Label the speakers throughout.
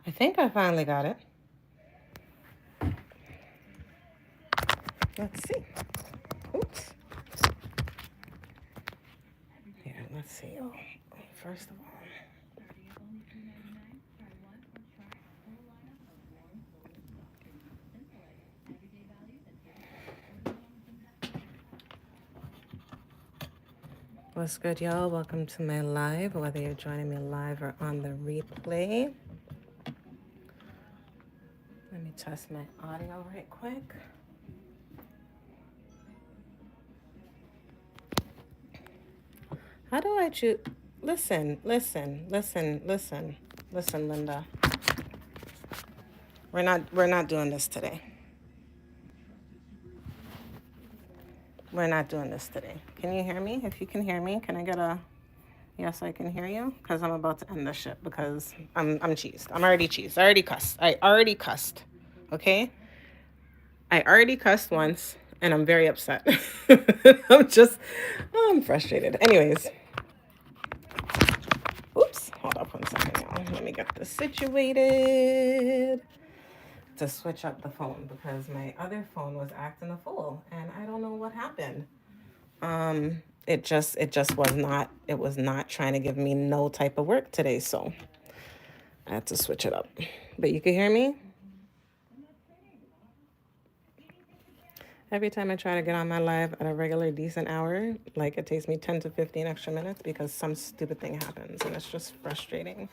Speaker 1: I think I finally got it. Let's see. Oops. Here, let's see. Oh, first of all, what's good, y'all? Welcome to my live, whether you're joining me live or on the replay. Let me test my audio right quick. How do I choose? Listen, Linda. We're not doing this today. We're not doing this today. Can you hear me? If you can hear me, can I get a yes, I can hear you? Because I'm about to end this shit because I'm cheesed. I'm already cheesed. I already cussed. Okay? I already cussed once and I'm very upset. I'm frustrated. Anyways. Oops. Hold up 1 second, y'all. Let me get this situated to switch up the phone because my other phone was acting a fool and I don't know what happened. It was not trying to give me no type of work today, so I had to switch it up. But you can hear me? Every time I try to get on my live at a regular decent hour, like it takes me 10 to 15 extra minutes because some stupid thing happens and it's just frustrating.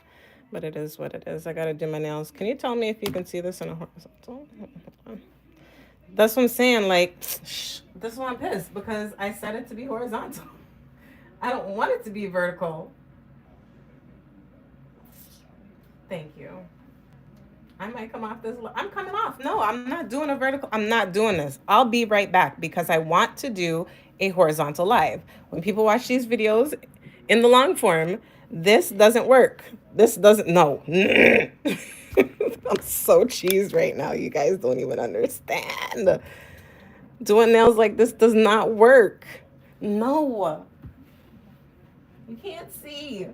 Speaker 1: But it is what it is. I gotta do my nails. Can you tell me if you can see this in a horizontal? That's what I'm saying. Like, this is why I'm pissed because I set it to be horizontal. I don't want it to be vertical. Thank you. I might come off this. I'm coming off. No, I'm not doing a vertical. I'm not doing this. I'll be right back because I want to do a horizontal live. When people watch these videos in the long form, this doesn't work. This doesn't, no. I'm so cheesed right now. You guys don't even understand. Doing nails like this does not work. No. You can't see.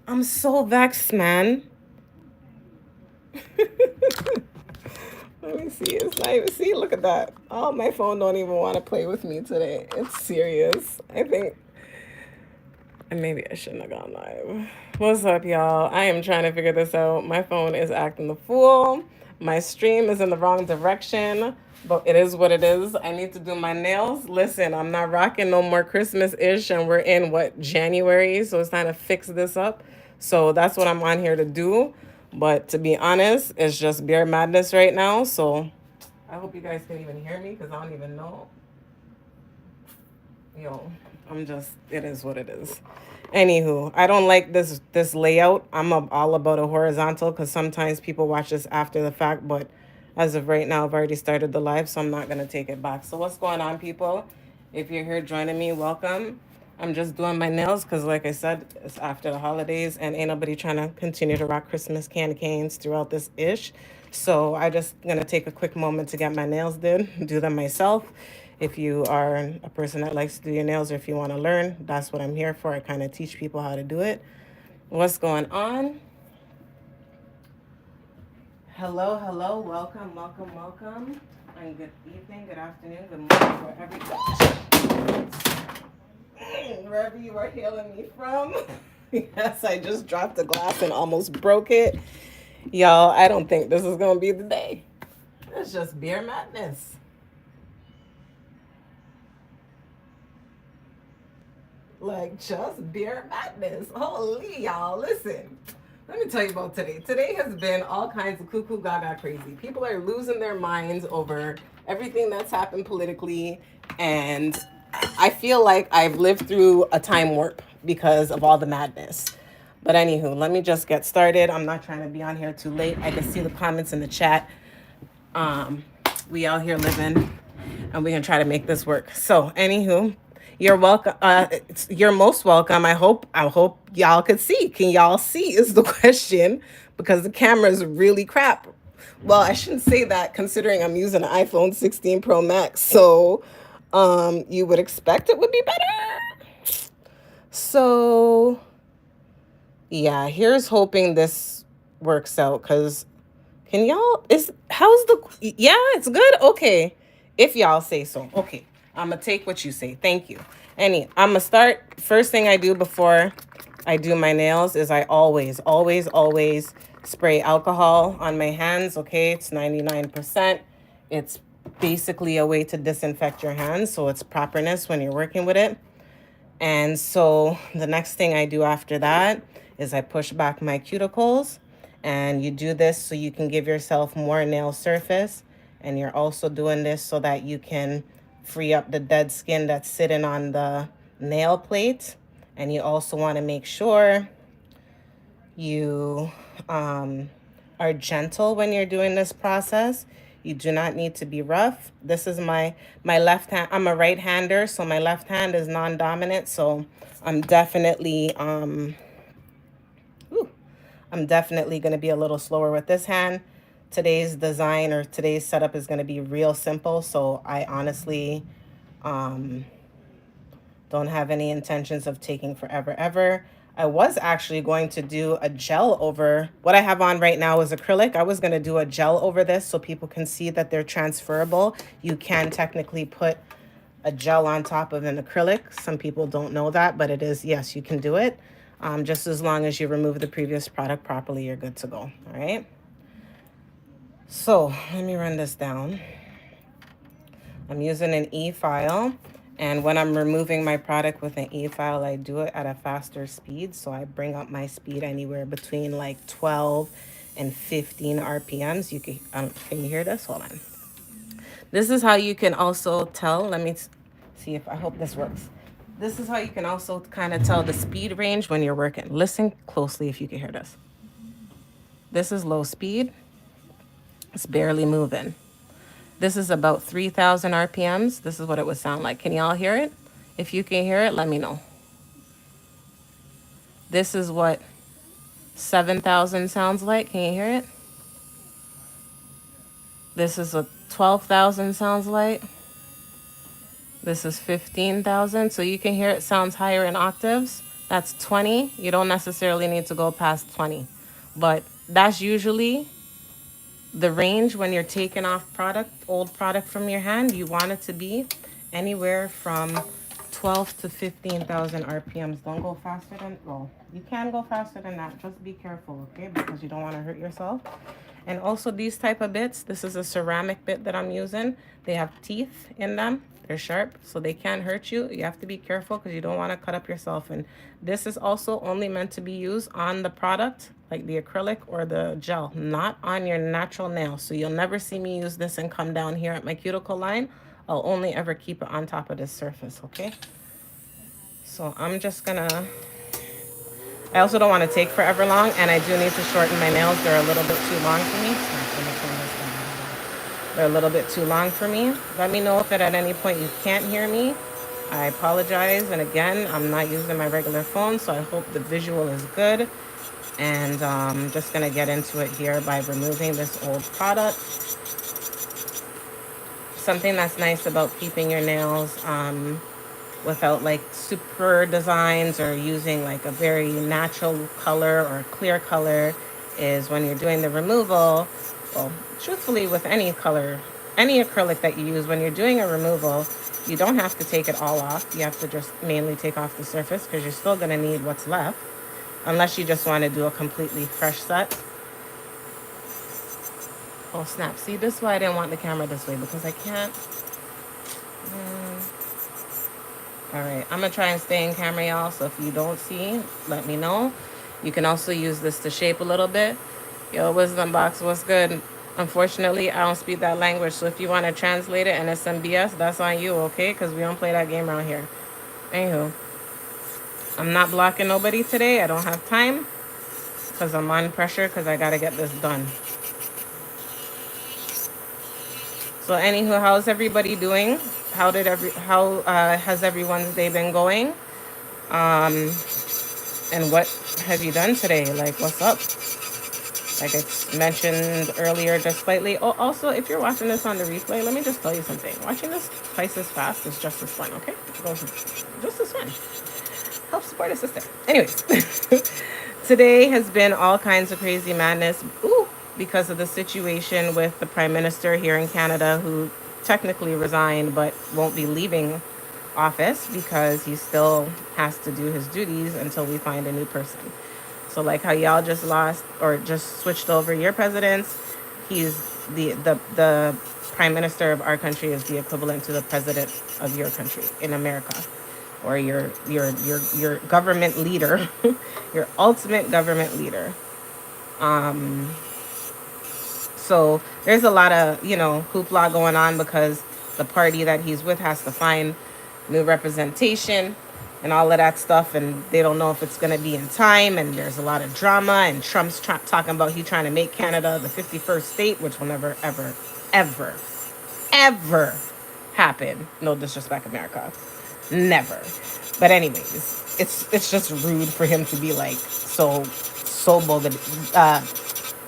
Speaker 1: I'm so vexed, man. Let me see. It's not even, see, look at that. Oh, my phone don't even want to play with me today. It's serious. I think, and maybe I shouldn't have gone live. What's up, y'all? I am trying to figure this out. My phone is acting the fool. My stream is in the wrong direction, but it is what it is. I need to do my nails. Listen, I'm not rocking no more Christmas-ish, and we're in, what, January? So it's time to fix this up. So that's what I'm on here to do. But to be honest, it's just beer madness right now. So I hope you guys can even hear me because I don't even know. Yo, it is what it is. Anywho, I don't like this layout. All about a horizontal because sometimes people watch this after the fact. But as of right now, I've already started the live, so I'm not going to take it back. So what's going on, people? If you're here joining me, welcome. I'm just doing my nails because, like I said, it's after the holidays and ain't nobody trying to continue to rock Christmas candy canes throughout this ish. So I just gonna take a quick moment to get my nails did, do them myself. If you are a person that likes to do your nails or if you want to learn, that's what I'm here for. I kind of teach people how to do it. What's going on? Hello, hello, welcome. And good evening, good afternoon, good morning, wherever you are hailing me from. Yes, I just dropped a glass and almost broke it. Y'all, I don't think this is going to be the day. It's just beer madness. Like, just beer madness. Holy, y'all, listen. Let me tell you about today. Today has been all kinds of cuckoo gaga crazy. People are losing their minds over everything that's happened politically. And I feel like I've lived through a time warp because of all the madness. But anywho, let me just get started. I'm not trying to be on here too late. I can see the comments in the chat. We out here living and we can try to make this work. So anywho, you're welcome. You're most welcome. I hope y'all could see. Can y'all see is the question because the camera is really crap. Well, I shouldn't say that considering I'm using an iPhone 16 Pro Max. So you would expect it would be better. So yeah, here's hoping this works out. Because can y'all, how's yeah, it's good? Okay. If y'all say so. Okay. I'm going to take what you say. Thank you. I'm going to start. First thing I do before I do my nails is I always spray alcohol on my hands. Okay. It's 99%. It's basically a way to disinfect your hands. So it's properness when you're working with it. And so the next thing I do after that is I push back my cuticles, and you do this so you can give yourself more nail surface. And you're also doing this so that you can free up the dead skin that's sitting on the nail plate. And you also want to make sure you are gentle when you're doing this process. You do not need to be rough. This is my left hand. I'm a right-hander, so my left hand is non-dominant. So I'm definitely I'm definitely going to be a little slower with this hand. Today's design or today's setup is going to be real simple. So I honestly don't have any intentions of taking forever ever. I was actually going to do a gel over what I have on right now is acrylic. I was going to do a gel over this so people can see that they're transferable. You can technically put a gel on top of an acrylic. Some people don't know that, but it is, yes, you can do it. Just as long as you remove the previous product properly, you're good to go. All right. So let me run this down. I'm using an e-file. And when I'm removing my product with an e-file, I do it at a faster speed. So I bring up my speed anywhere between like 12 and 15 RPMs. Can you hear this? Hold on. This is how you can also tell. Let me see if I hope this works. This is how you can also kind of tell the speed range when you're working. Listen closely if you can hear this. This is low speed. It's barely moving. This is about 3,000 RPMs. This is what it would sound like. Can y'all hear it? If you can hear it, let me know. This is what 7,000 sounds like. Can you hear it? This is what 12,000 sounds like. This is 15,000. So you can hear it sounds higher in octaves. That's 20. You don't necessarily need to go past 20. But that's usually the range when you're taking off old product from your hand. You want it to be anywhere from 12 to 15,000 RPMs. Don't go faster than, well, you can go faster than that. Just be careful, okay? Because you don't want to hurt yourself. And also these type of bits, this is a ceramic bit that I'm using. They have teeth in them. They're sharp, so they can't hurt you. You have to be careful because you don't want to cut up yourself. And this is also only meant to be used on the product, like the acrylic or the gel, not on your natural nail. So you'll never see me use this and come down here at my cuticle line. I'll only ever keep it on top of this surface, okay? So I'm just gonna, I also don't want to take forever long, and I do need to shorten my nails. They're a little bit too long for me. They're a little bit too long for me. Let me know if at any point you can't hear me. I apologize. And again, I'm not using my regular phone, so I hope the visual is good. And I'm just going to get into it here by removing this old product. Something that's nice about keeping your nails without like super designs or using like a very natural color or clear color is when you're doing the removal. Well, truthfully, with any color, any acrylic that you use, when you're doing a removal, you don't have to take it all off. You have to just mainly take off the surface because you're still going to need what's left, unless you just want to do a completely fresh set. Oh, snap. See, this is why I didn't want the camera this way, because I can't. All right, I'm going to try and stay in camera, y'all. So if you don't see, let me know. You can also use this to shape a little bit. Yo, Wisdom Box, what's good? Unfortunately, I don't speak that language. So if you want to translate it and it's some BS, that's on you, okay? Because we don't play that game around here. Anywho, I'm not blocking nobody today. I don't have time because I'm on pressure because I got to get this done. So anywho, how's everybody doing? How has everyone's day been going? And what have you done today? Like, what's up? Like I mentioned earlier, just slightly. Oh, also, if you're watching this on the replay, let me just tell you something. Watching this twice as fast is just as fun, okay? It goes just as fun. Help support a sister. Anyways, Today has been all kinds of crazy madness. Ooh, because of the situation with the prime minister here in Canada, who technically resigned but won't be leaving office because he still has to do his duties until we find a new person. So like how y'all just lost or just switched over your presidents, he's the prime minister of our country is the equivalent to the president of your country in America, or your government leader, your ultimate government leader. Um, so there's a lot of, hoopla going on because the party that he's with has to find new representation and all of that stuff, and they don't know if it's going to be in time, and there's a lot of drama, and Trump's talking about he trying to make Canada the 51st state, which will never, ever, ever, ever happen. No disrespect, America. Never. But anyways, it's just rude for him to be like so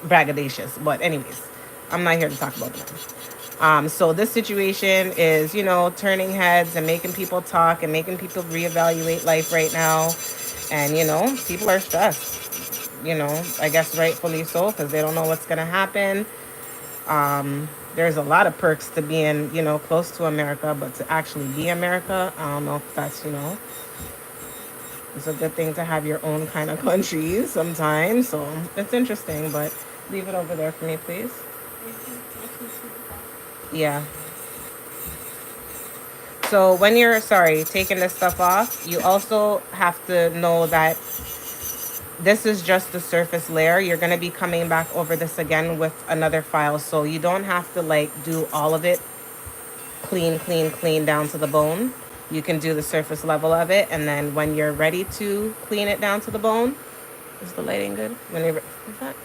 Speaker 1: braggadocious. But anyways, I'm not here to talk about that. So this situation is, turning heads and making people talk and making people reevaluate life right now. And, people are stressed, I guess rightfully so, because they don't know what's going to happen. There's a lot of perks to being, close to America, but to actually be America, I don't know if that's, it's a good thing to have your own kind of country sometimes. So it's interesting, but leave it over there for me, please. Yeah. So when you're, taking this stuff off, you also have to know that this is just the surface layer. You're going to be coming back over this again with another file. So you don't have to do all of it clean down to the bone. You can do the surface level of it. And then when you're ready to clean it down to the bone, is the lighting good? Is that?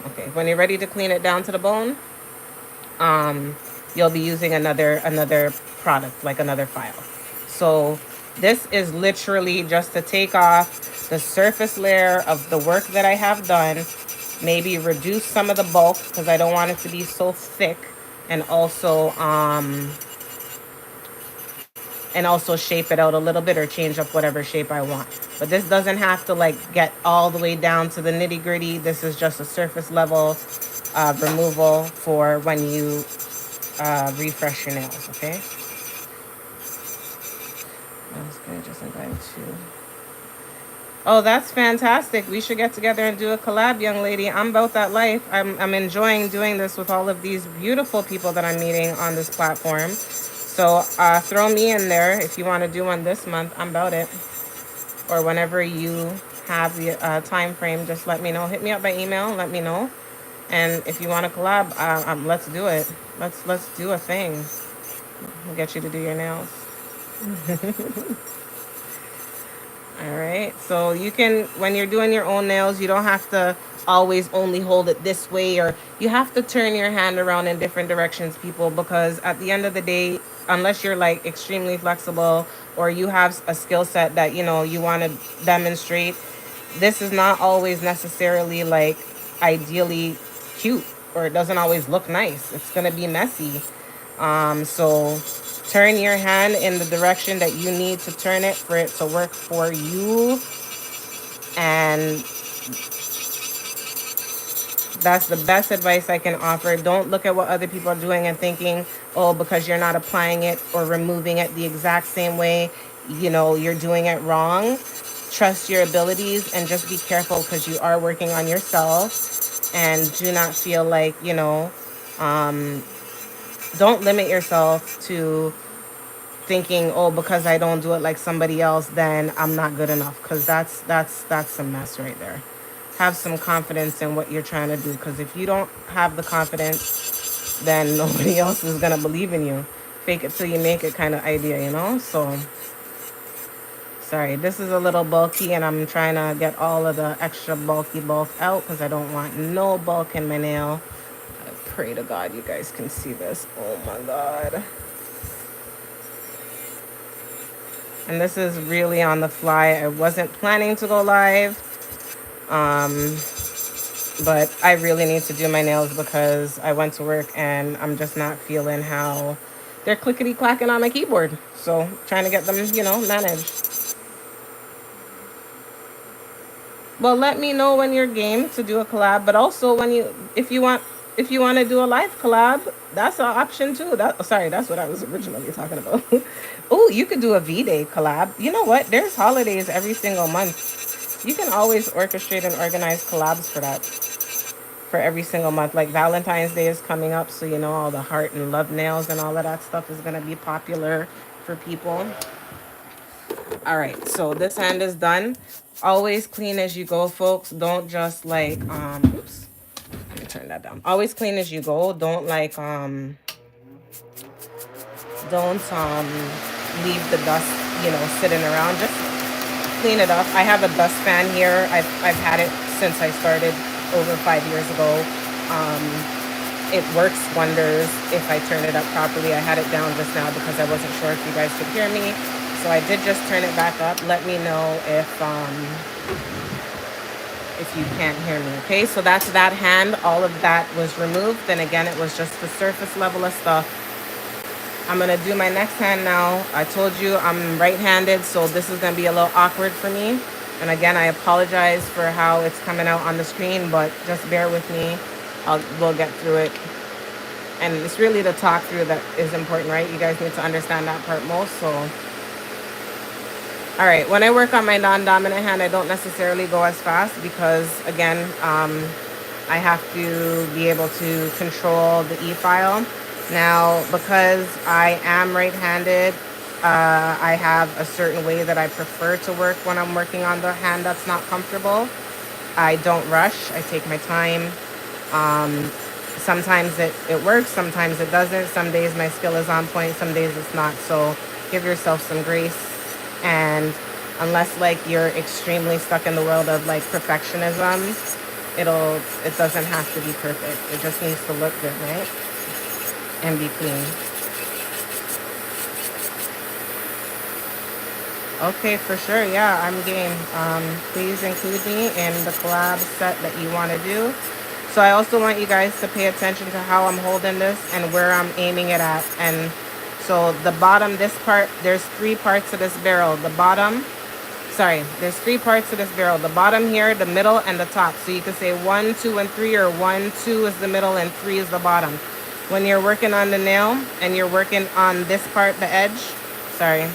Speaker 1: Okay. When you're ready to clean it down to the bone, you'll be using another product, like another file. So this is literally just to take off the surface layer of the work that I have done, maybe reduce some of the bulk because I don't want it to be so thick, and also shape it out a little bit or change up whatever shape I want. But this doesn't have to get all the way down to the nitty gritty. This is just a surface level removal for when you refresh your nails, okay? I was gonna just invite you. Oh, that's fantastic. We should get together and do a collab, young lady. I'm about that life. I'm enjoying doing this with all of these beautiful people that I'm meeting on this platform. So throw me in there if you want to do one this month. I'm about it. Or whenever you have the time frame, just let me know. Hit me up by email. Let me know. And if you want to collab, let's do it. Let's do a thing. We'll get you to do your nails. All right. So you can, when you're doing your own nails, you don't have to always only hold it this way, or you have to turn your hand around in different directions, people, because at the end of the day, unless you're extremely flexible or you have a skill set that, you want to demonstrate, this is not always necessarily ideally cute, or it doesn't always look nice. It's going to be messy. So turn your hand in the direction that you need to turn it for it to work for you. And that's the best advice I can offer. Don't look at what other people are doing and thinking, oh, because you're not applying it or removing it the exact same way, you're doing it wrong. Trust your abilities and just be careful, because you are working on yourself. And do not feel don't limit yourself to thinking, oh, because I don't do it like somebody else, then I'm not good enough, because that's a mess right there. Have some confidence in what you're trying to do, because if you don't have the confidence, then nobody else is gonna believe in you. Fake it till you make it kind of idea, so sorry, this is a little bulky, and I'm trying to get all of the extra bulk out, because I don't want no bulk in my nail. I pray to God you guys can see this. Oh my God. And this is really on the fly. I wasn't planning to go live. But I really need to do my nails because I went to work and I'm just not feeling how they're clickety clacking on my keyboard. So trying to get them, managed. Well, let me know when you're game to do a collab, but also when you if you want to do a live collab, that's an option too. That sorry, that's what I was originally talking about. Oh, you could do a V-Day collab. You know what? There's holidays every single month. You can always orchestrate and organize collabs for that. For every single month. Like Valentine's Day is coming up, so you know all the heart and love nails and all of that stuff is gonna be popular for people. All right, so this hand is done. Always clean as you go, folks. Don't just like oops. Let me turn that down. Always clean as you go. Don't like don't leave the dust, you know, sitting around. Just clean it up. I have a dust fan here. I've had it since I started over 5 years ago. Um, it works wonders if I turn it up properly. I had it down just now because I wasn't sure if you guys could hear me. So I did just turn it back up. Let me know if you can't hear me. Okay, so that's that hand. All of that was removed. Then again, it was just the surface level of stuff. I'm gonna do my next hand now. I told you I'm right-handed, so this is gonna be a little awkward for me. And again, I apologize for how it's coming out on the screen, but just bear with me. We'll get through it. And it's really the talk through that is important, right? You guys need to understand that part most. So, all right, when I work on my non-dominant hand, I don't necessarily go as fast because, again, I have to be able to control the E-file. Now, because I am right-handed, I have a certain way that I prefer to work when I'm working on the hand that's not comfortable. I don't rush. I take my time. Sometimes it works. Sometimes it doesn't. Some days my skill is on point. Some days it's not. So give yourself some grace. And unless like you're extremely stuck in the world of like perfectionism, it doesn't have to be perfect. It just needs to look good, right? And be clean. Okay, for sure. Yeah, I'm game. Please include me in the collab set that you want to do. So I also want you guys to pay attention to how I'm holding this and where I'm aiming it at. And so the bottom, this part, there's 3 parts of this barrel. There's 3 parts of this barrel. The bottom here, the middle, and the top. So you could say 1, 2, and 3, or 1, 2 is the middle, and 3 is the bottom. When you're working on the nail and you're working on this part, the edge, sorry.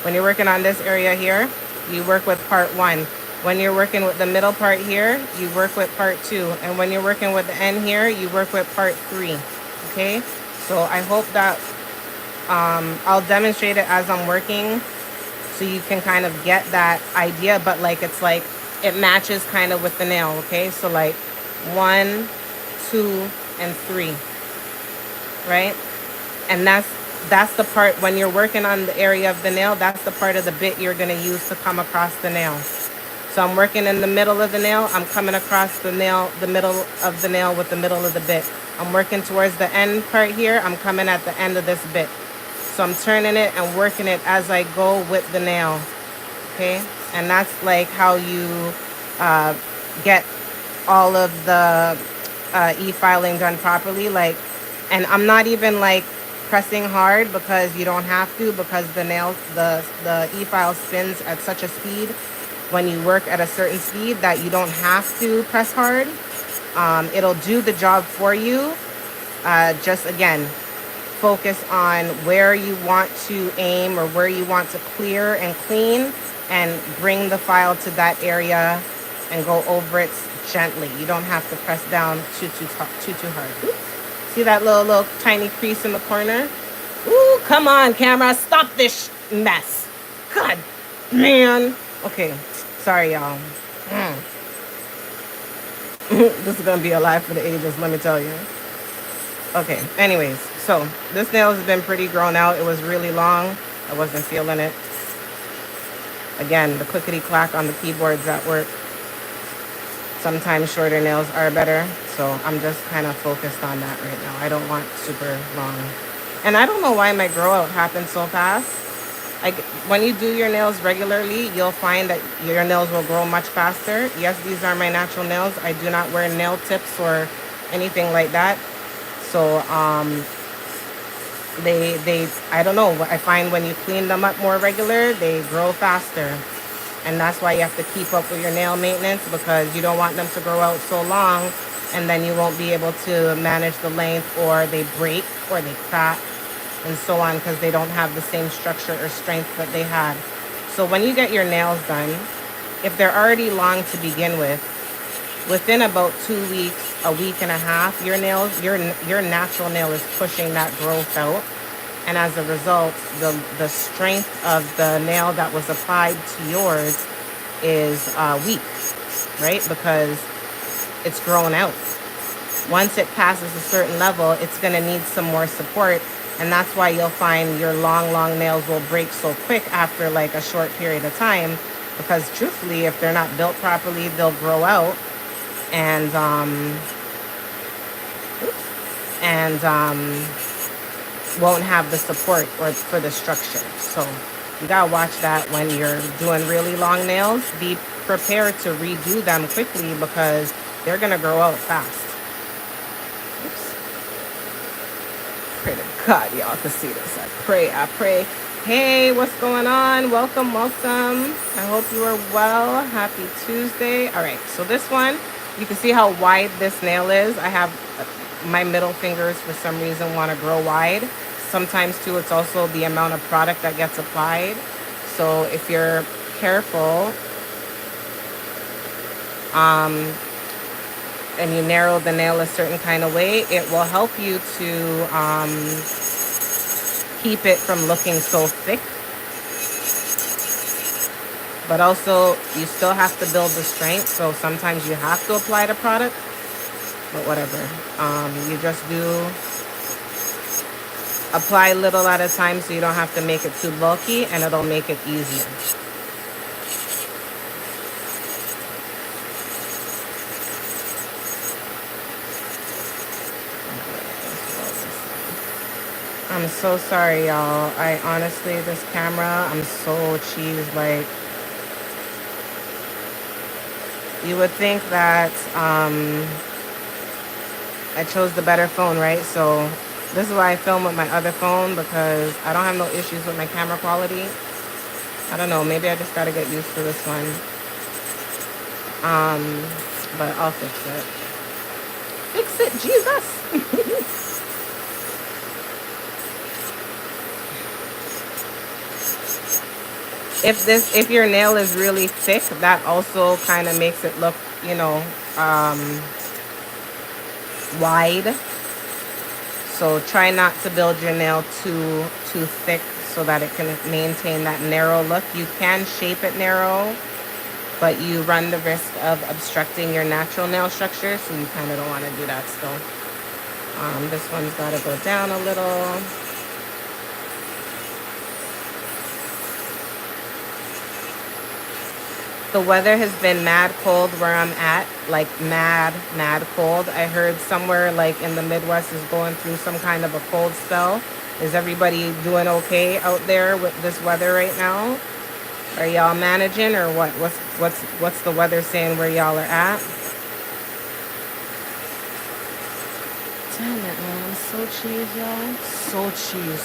Speaker 1: When you're working on this area here, you work with part 1. When you're working with the middle part here, you work with part 2. And when you're working with the end here, you work with part 3. Okay? So I hope that I'll demonstrate it as I'm working so you can kind of get that idea, but like it's like it matches kind of with the nail, okay? So like 1, 2, and 3, right? And that's the part when you're working on the area of the nail, that's the part of the bit you're going to use to come across the nail. So I'm working in the middle of the nail, I'm coming across the nail, the middle of the nail with the middle of the bit. I'm working towards the end part here, I'm coming at the end of this bit. So I'm turning it and working it as I go with the nail, okay? And that's like how you get all of the e-filing done properly. Like, and I'm not even like pressing hard because you don't have to, because the nail, the e-file spins at such a speed when you work at a certain speed that you don't have to press hard. It'll do the job for you. Just again, focus on where you want to aim or where you want to clear and clean, and bring the file to that area and go over it gently. You don't have to press down too hard. Oops. See that little tiny crease in the corner? Ooh, come on, camera, stop this mess. God, man. Okay, sorry, y'all. This is gonna be a live for the ages, let me tell you. Okay, anyways, so this nail has been pretty grown out. It was really long. I wasn't feeling it. Again, the clickety-clack on the keyboards at work. Sometimes shorter nails are better, so I'm just kind of focused on that right now. I don't want super long. And I don't know why my grow out happens so fast. When you do your nails regularly, you'll find that your nails will grow much faster. Yes, these are my natural nails. I do not wear nail tips or anything like that. So I don't know, I find when you clean them up more regular, they grow faster. And that's why you have to keep up with your nail maintenance, because you don't want them to grow out so long and then you won't be able to manage the length, or they break or they crack and so on, because they don't have the same structure or strength that they had. So when you get your nails done, if they're already long to begin with, within about 2 weeks, a week and a half, your nails, your natural nail is pushing that growth out. And as a result, the strength of the nail that was applied to yours is weak, right? Because it's grown out. Once it passes a certain level, it's going to need some more support. And that's why you'll find your long nails will break so quick after like a short period of time. Because truthfully, if they're not built properly, they'll grow out and won't have the support or for the structure. So you gotta watch that when you're doing really long nails. Be prepared to redo them quickly, because they're gonna grow out fast. Oops. Pray to God y'all can see this. I pray. Hey, what's going on? Welcome. I hope you are well. Happy Tuesday. All right, so this one, you can see how wide this nail is. I have my middle fingers for some reason want to grow wide. Sometimes too, it's also the amount of product that gets applied. So if you're careful and you narrow the nail a certain kind of way, it will help you to keep it from looking so thick. But also, you still have to build the strength, so sometimes you have to apply the product. But whatever, you just do apply little at a time, so you don't have to make it too bulky, and it'll make it easier. I'm so sorry, y'all. I honestly, this camera, I'm so cheese. Like, you would think that I chose the better phone, right? So this is why I film with my other phone, because I don't have no issues with my camera quality. I don't know, maybe I just gotta get used to this one. But I'll fix it. Fix it, Jesus! If your nail is really thick, that also kind of makes it look, you know, wide. So try not to build your nail too thick, so that it can maintain that narrow look. You can shape it narrow, but you run the risk of obstructing your natural nail structure, so you kind of don't want to do that still. This one's got to go down a little. The weather has been mad cold where I'm at, like mad cold. I heard somewhere like in the Midwest is going through some kind of a cold spell. Is everybody doing okay out there with this weather right now? Are y'all managing, or what? What's the weather saying where y'all are at? Damn it, man. So cheese, y'all. So cheese.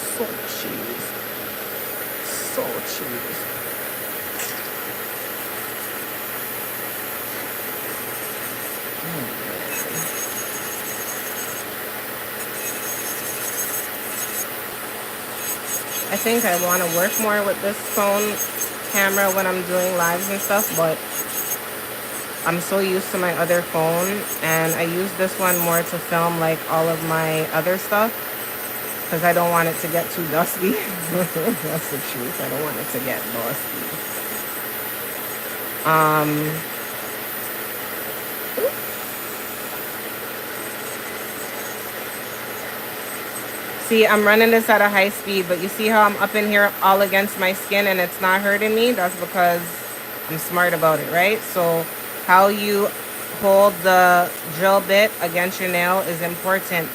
Speaker 1: I think I want to work more with this phone camera when I'm doing lives and stuff, but I'm so used to my other phone, and I use this one more to film like all of my other stuff, because I don't want it to get too dusty. That's the truth. I don't want it to get dusty. See, I'm running this at a high speed, but you see how I'm up in here all against my skin and it's not hurting me? That's because I'm smart about it, right? So how you hold the drill bit against your nail is important.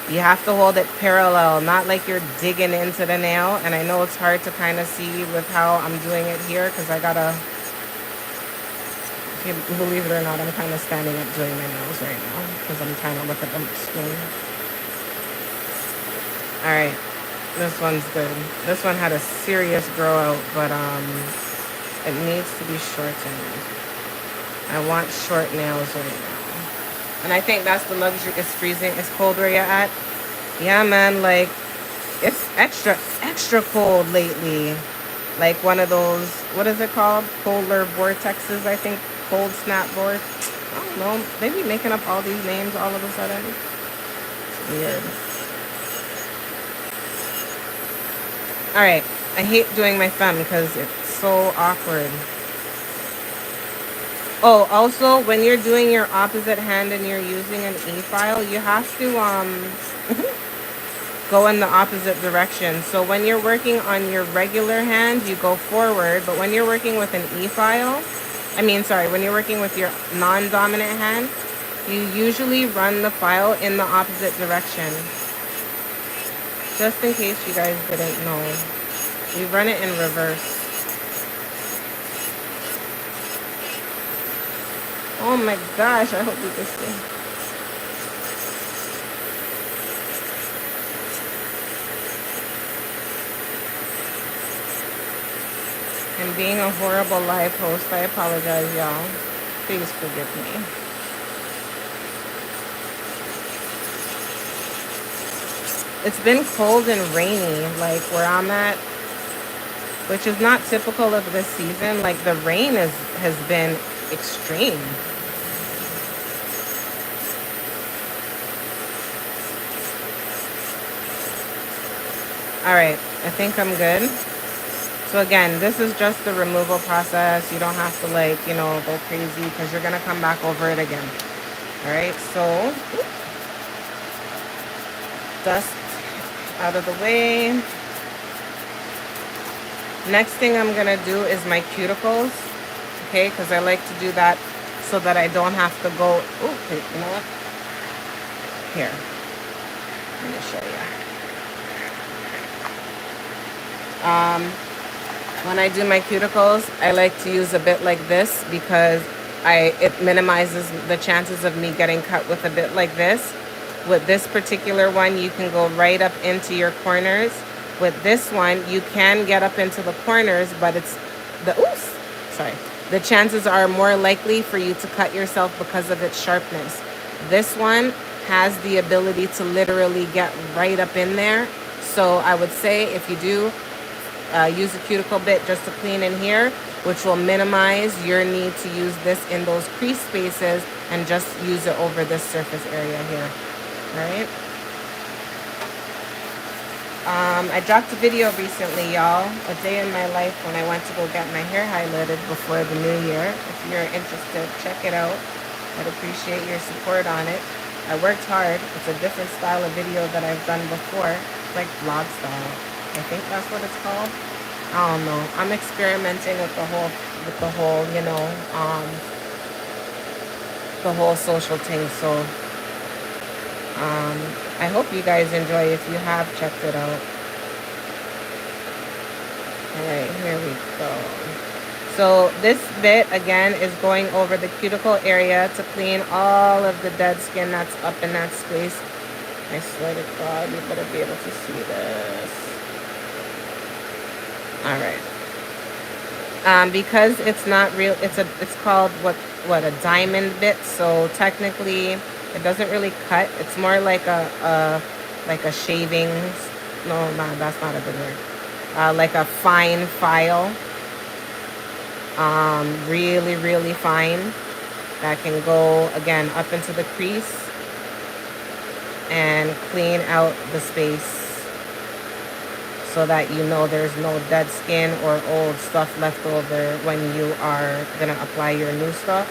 Speaker 1: You have to hold it parallel, not like you're digging into the nail. And I know it's hard to kind of see with how I'm doing it here, because I gotta, if you believe it or not, I'm kind of standing up doing my nails right now because I'm trying to look at the screen. All right, this one's good. This one had a serious grow out, but It needs to be shortened. I want short nails right now. And I think that's the luxury. It's freezing. It's cold where you're at. Yeah, man. Like, it's extra cold lately. Like one of those, what is it called? Polar vortexes, I think. Cold snap vortex. I don't know. They be making up all these names all of a sudden. It's weird. All right. I hate doing my thumb because it's so awkward. Oh, also, when you're doing your opposite hand and you're using an e-file, you have to go in the opposite direction. So when you're working on your regular hand, you go forward, but when you're working with an e-file, when you're working with your non-dominant hand, you usually run the file in the opposite direction. Just in case you guys didn't know, we run it in reverse. Oh my gosh, I hope you can see. And being a horrible live host, I apologize, y'all. Please forgive me. It's been cold and rainy, like where I'm at, which is not typical of this season. Like the rain has been extreme. All right, I think I'm good. So again, this is just the removal process. You don't have to go crazy because you're gonna come back over it again. All right, so dust out of the way. Next thing I'm gonna do is my cuticles, okay? Because I like to do that so that I don't have to go. Okay, you know what? Here, let me show you. When I do my cuticles, I like to use a bit like this because it minimizes the chances of me getting cut with a bit like this. With this particular one, you can go right up into your corners. With this one, you can get up into the corners, but the chances are more likely for you to cut yourself because of its sharpness. This one has the ability to literally get right up in there. So I would say if you do use a cuticle bit just to clean in here, which will minimize your need to use this in those crease spaces and just use it over this surface area here, right? I dropped a video recently, y'all, a day in my life when I went to go get my hair highlighted before the new year. If you're interested, check it out. I'd appreciate your support on it. I worked hard. It's a different style of video that I've done before. It's like vlog style. I think that's what it's called. I don't know. I'm experimenting with the whole, the whole social thing. So, I hope you guys enjoy. If you have checked it out. All right, here we go. So this bit again is going over the cuticle area to clean all of the dead skin that's up in that space. I swear to God, you better be able to see this. All right. Because it's not real. It's called a diamond bit. So technically, it doesn't really cut. It's more like a shavings. No, that's not a good word. Like a fine file. Really, really fine. That can go again up into the crease and clean out the space so that you know there's no dead skin or old stuff left over when you are gonna apply your new stuff.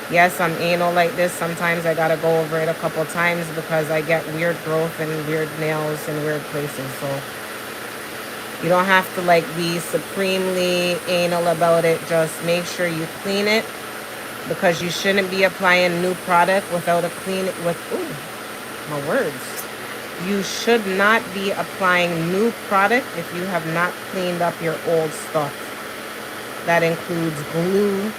Speaker 1: Yes, I'm anal like this. Sometimes I gotta go over it a couple times because I get weird growth and weird nails in weird places. So you don't have to be supremely anal about it. Just make sure you clean it, because you shouldn't be applying new product without a clean my words. You should not be applying new product if you have not cleaned up your old stuff. That includes glue,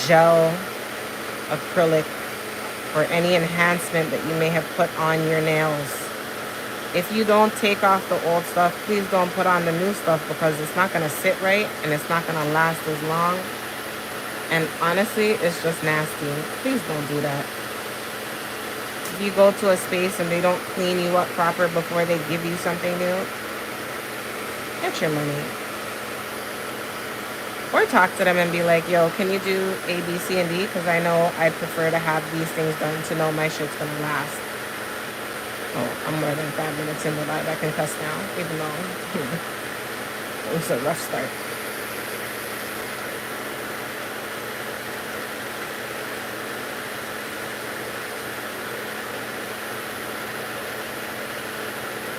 Speaker 1: gel, acrylic, or any enhancement that you may have put on your nails. If you don't take off the old stuff, please don't put on the new stuff because it's not going to sit right and it's not going to last as long. And honestly, it's just nasty. Please don't do that. If you go to a space and they don't clean you up proper before they give you something new, get your money. Or talk to them and be like, yo, can you do A, B, C, and D? Because I know I prefer to have these things done to know my shit's going to last. Oh, I'm more than 5 minutes in the live. I can cuss now, even though it was a rough start.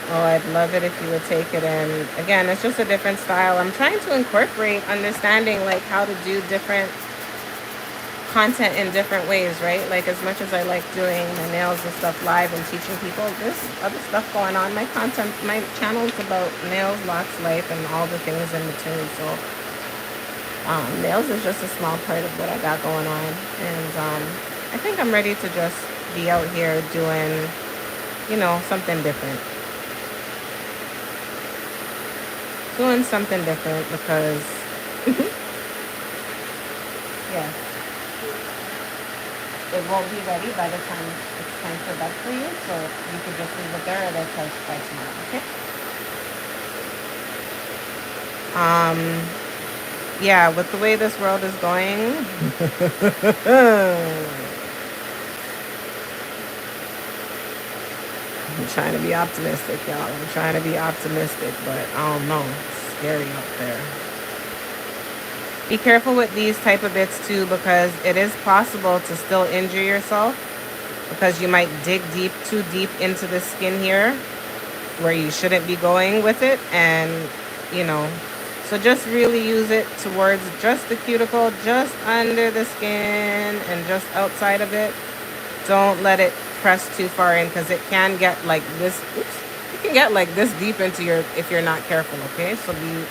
Speaker 1: Oh, I'd love it if you would take it in. Again, it's just a different style. I'm trying to incorporate understanding like how to do different content in different ways, right? Like as much as I like doing my nails and stuff live and teaching people, there's other stuff going on. My content, my channel is about nails, locks, life, and all the things in between. So nails is just a small part of what I got going on. And I think I'm ready to just be out here doing, you know, something different. Doing something different because, yeah, it won't be ready by the time it's time for bed for you. So you could just leave it there or they'll touch by tomorrow, okay? Yeah, with the way this world is going, I'm trying to be optimistic, y'all. I'm trying to be optimistic, but I don't know. It's scary out there. Be careful with these type of bits too, because it is possible to still injure yourself because you might dig too deep into the skin here where you shouldn't be going with it. And, you know, so just really use it towards just the cuticle, just under the skin and just outside of it. Don't let it press too far in because it can get like this. Oops, it can get like this deep into your, if you're not careful, okay? So be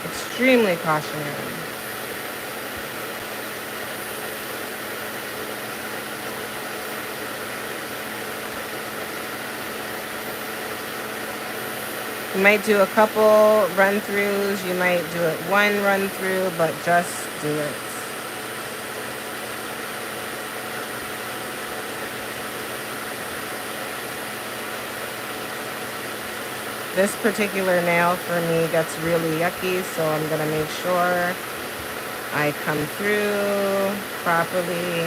Speaker 1: extremely cautionary. You might do a couple run-throughs, you might do it one run-through, but just do it. This particular nail for me gets really yucky, so I'm gonna make sure I come through properly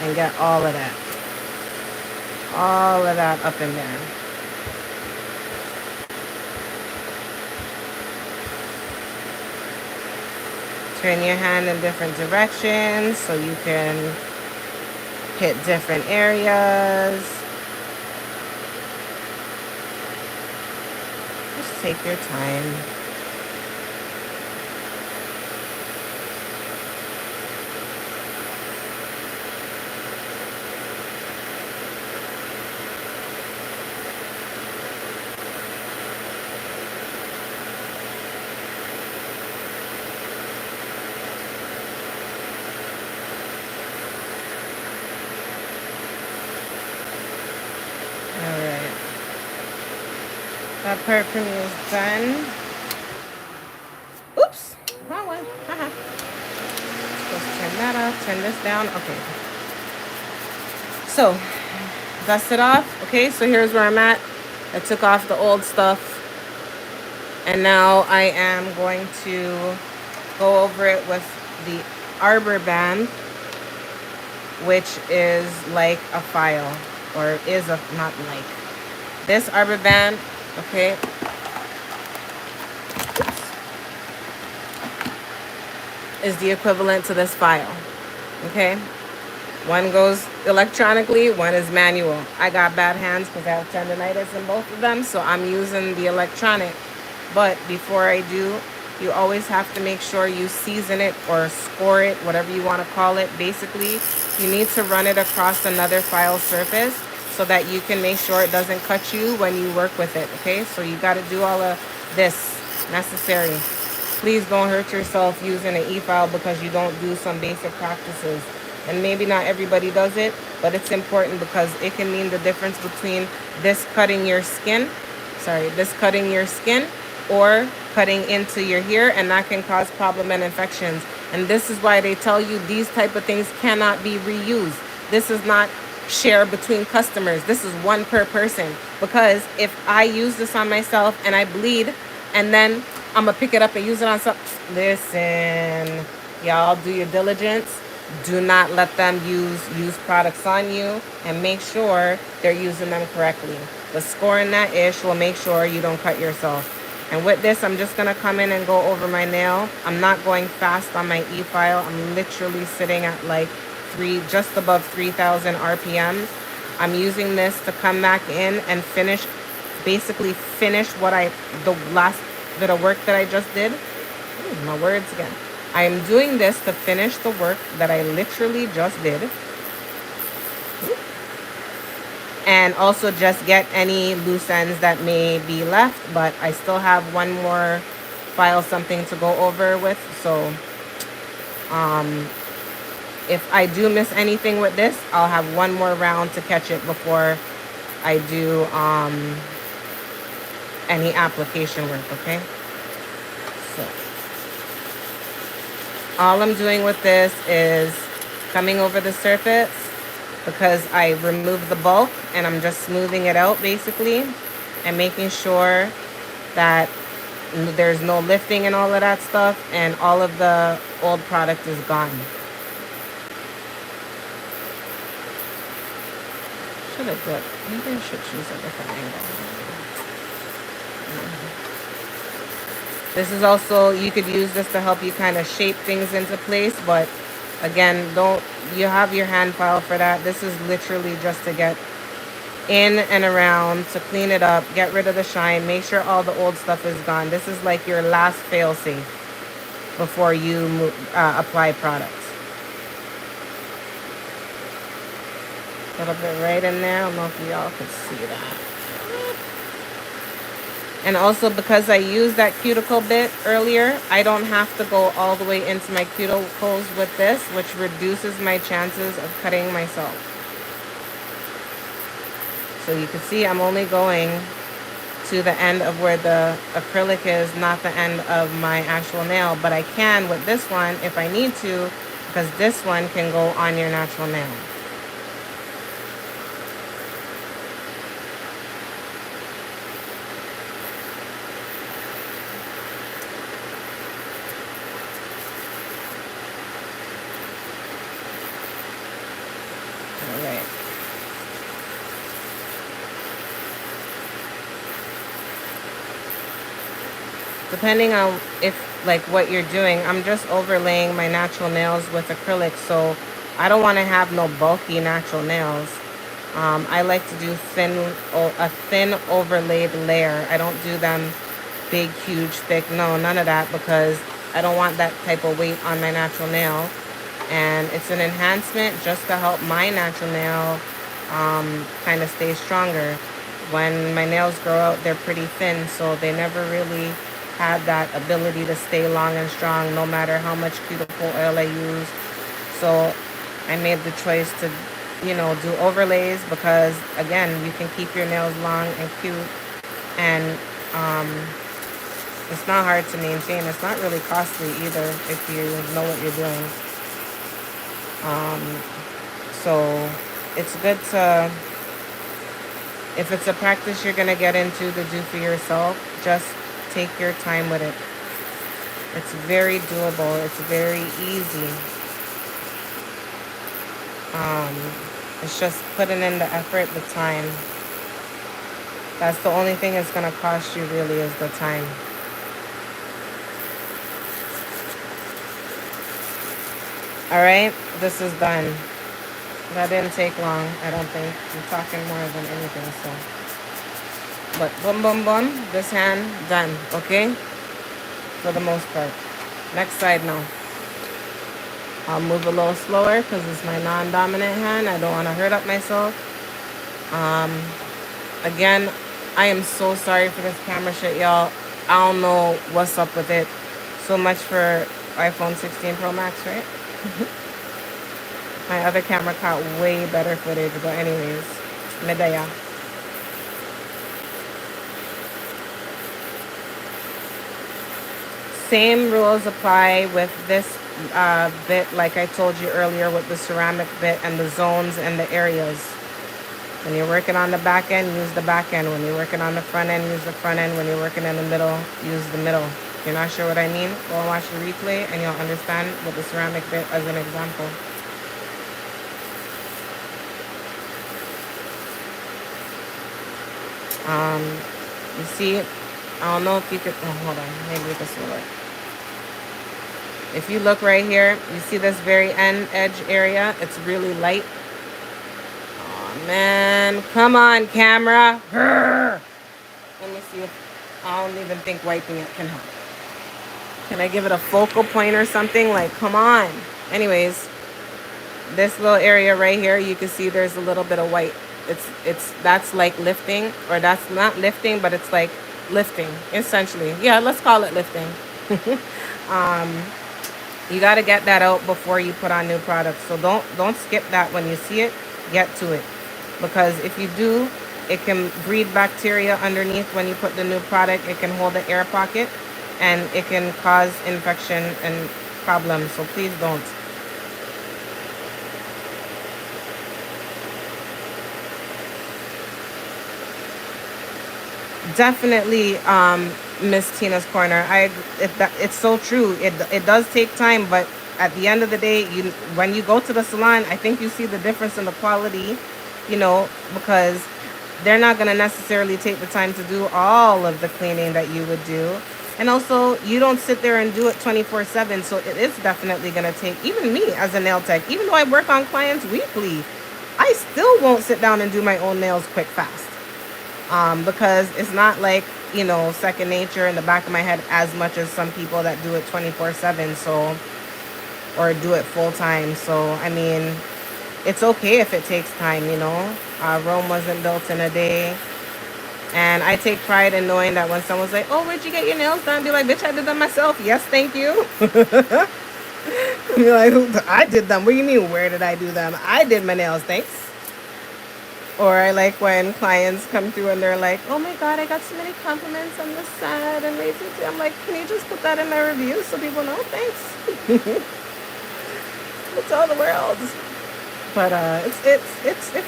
Speaker 1: and get all of that. All of that up in there. Turn your hand in different directions so you can hit different areas. Just take your time. That part for me is done. Oops, wrong one. Haha. Supposed to turn that off, turn this down. Okay. So, dust it off. Okay, so here's where I'm at. I took off the old stuff. And now I am going to go over it with the Arbor band, which is like a file, or is a, not like. This Arbor band, okay, is the equivalent to this file, okay? One goes electronically, one is manual. I got bad hands because I have tendonitis in both of them, so I'm using the electronic. But before I do, you always have to make sure you season it or score it, whatever you want to call it. Basically, you need to run it across another file surface so that you can make sure it doesn't cut you when you work with it, okay? So you got to do all of this necessary. Please don't hurt yourself using an e-file because you don't do some basic practices. And maybe not everybody does it, but it's important because it can mean the difference between this cutting your skin, this cutting your skin, or cutting into your hair, and that can cause problem and infections. And this is why they tell you these type of things cannot be reused. This is not share between customers. This is one per person. Because if I use this on myself and I bleed, and then I'm gonna pick it up and use it on some, listen, y'all, do your diligence. Do not let them use products on you, and make sure they're using them correctly. But scoring that ish will make sure you don't cut yourself. And with this, I'm just gonna come in and go over my nail. I'm not going fast on my e-file. I'm literally sitting at like just above 3,000 RPMs. I'm using this to come back in and basically finish the last bit of work that I just did. Ooh, my words again. I am doing this to finish the work that I literally just did. And also just get any loose ends that may be left, but I still have one more file, something to go over with. So if I do miss anything with this, I'll have one more round to catch it before I do any application work, okay? So all I'm doing with this is coming over the surface, because I removed the bulk, and I'm just smoothing it out basically, and making sure that there's no lifting and all of that stuff, and all of the old product is gone. Should have did. Maybe I should choose a different angle. This is also, you could use this to help you kind of shape things into place, but again, you have your hand file for that. This is literally just to get in and around, to clean it up, get rid of the shine, make sure all the old stuff is gone. This is like your last fail safe before you apply products. A little bit right in there. I don't know if y'all could see that. And also, because I used that cuticle bit earlier, I don't have to go all the way into my cuticles with this, which reduces my chances of cutting myself. So you can see I'm only going to the end of where the acrylic is, not the end of my actual nail. But I can with this one if I need to, because this one can go on your natural nail. Depending on like what you're doing, I'm just overlaying my natural nails with acrylic, so I don't want to have no bulky natural nails. I like to do a thin overlaid layer. I don't do them big, huge, thick. No, none of that, because I don't want that type of weight on my natural nail. And it's an enhancement just to help my natural nail kind of stay stronger. When my nails grow out, they're pretty thin, so they never really had that ability to stay long and strong no matter how much cuticle oil I use. So I made the choice to, do overlays, because again, you can keep your nails long and cute, and it's not hard to maintain. It's not really costly either if you know what you're doing. So it's good to, if it's a practice you're gonna get into to do for yourself, just take your time with it. It's very doable. It's very easy. It's just putting in the effort, the time. That's the only thing it's going to cost you, really, is the time. All right, this is done. That didn't take long, I don't think. I'm talking more than anything, so. But boom, boom, boom, this hand done, okay? For the most part. Next side now. I'll move a little slower because it's my non-dominant hand. I don't want to hurt up myself. Again, I am so sorry for this camera shit, y'all. I don't know what's up with it. So much for iPhone 16 Pro Max, right? My other camera caught way better footage, but anyways, medaya. Same rules apply with this bit, like I told you earlier with the ceramic bit and the zones and the areas. When you're working on the back end, use the back end. When you're working on the front end, use the front end. When you're working in the middle, use the middle. If you're not sure what I mean, go and watch the replay and you'll understand with the ceramic bit as an example. You see, I don't know if you could, oh, hold on, maybe we can see it. If you look right here, you see this very end edge area, it's really light. Oh man, come on camera. Let me see if, I don't even think wiping it can help. Can I give it a focal point or something? Like, come on. Anyways, this little area right here, you can see there's a little bit of white. That's like lifting, or that's not lifting, but it's like lifting essentially. Yeah, let's call it lifting. You got to get that out before you put on new products. So don't skip that. When you see it, get to it, because if you do, it can breed bacteria underneath. When you put the new product, it can hold the air pocket and it can cause infection and problems. So please don't. Definitely, Miss Tina's Corner. It's so true. It does take time, but at the end of the day, when you go to the salon, I think you see the difference in the quality, because they're not going to necessarily take the time to do all of the cleaning that you would do. And also, you don't sit there and do it 24/7, so it is definitely going to take, even me as a nail tech, even though I work on clients weekly, I still won't sit down and do my own nails quick, fast. Because it's not like, second nature in the back of my head as much as some people that do it 24/7, so, or do it full time. So, I mean, it's okay if it takes time, Rome wasn't built in a day. And I take pride in knowing that when someone's like, oh, where'd you get your nails done? Be like, bitch, I did them myself. Yes, thank you. Be like, I did them. What do you mean, where did I do them? I did my nails, thanks. Or I like when clients come through and they're like, oh my God, I got so many compliments on the set. And I'm like, can you just put that in my review so people know? Thanks. It's all the world. But it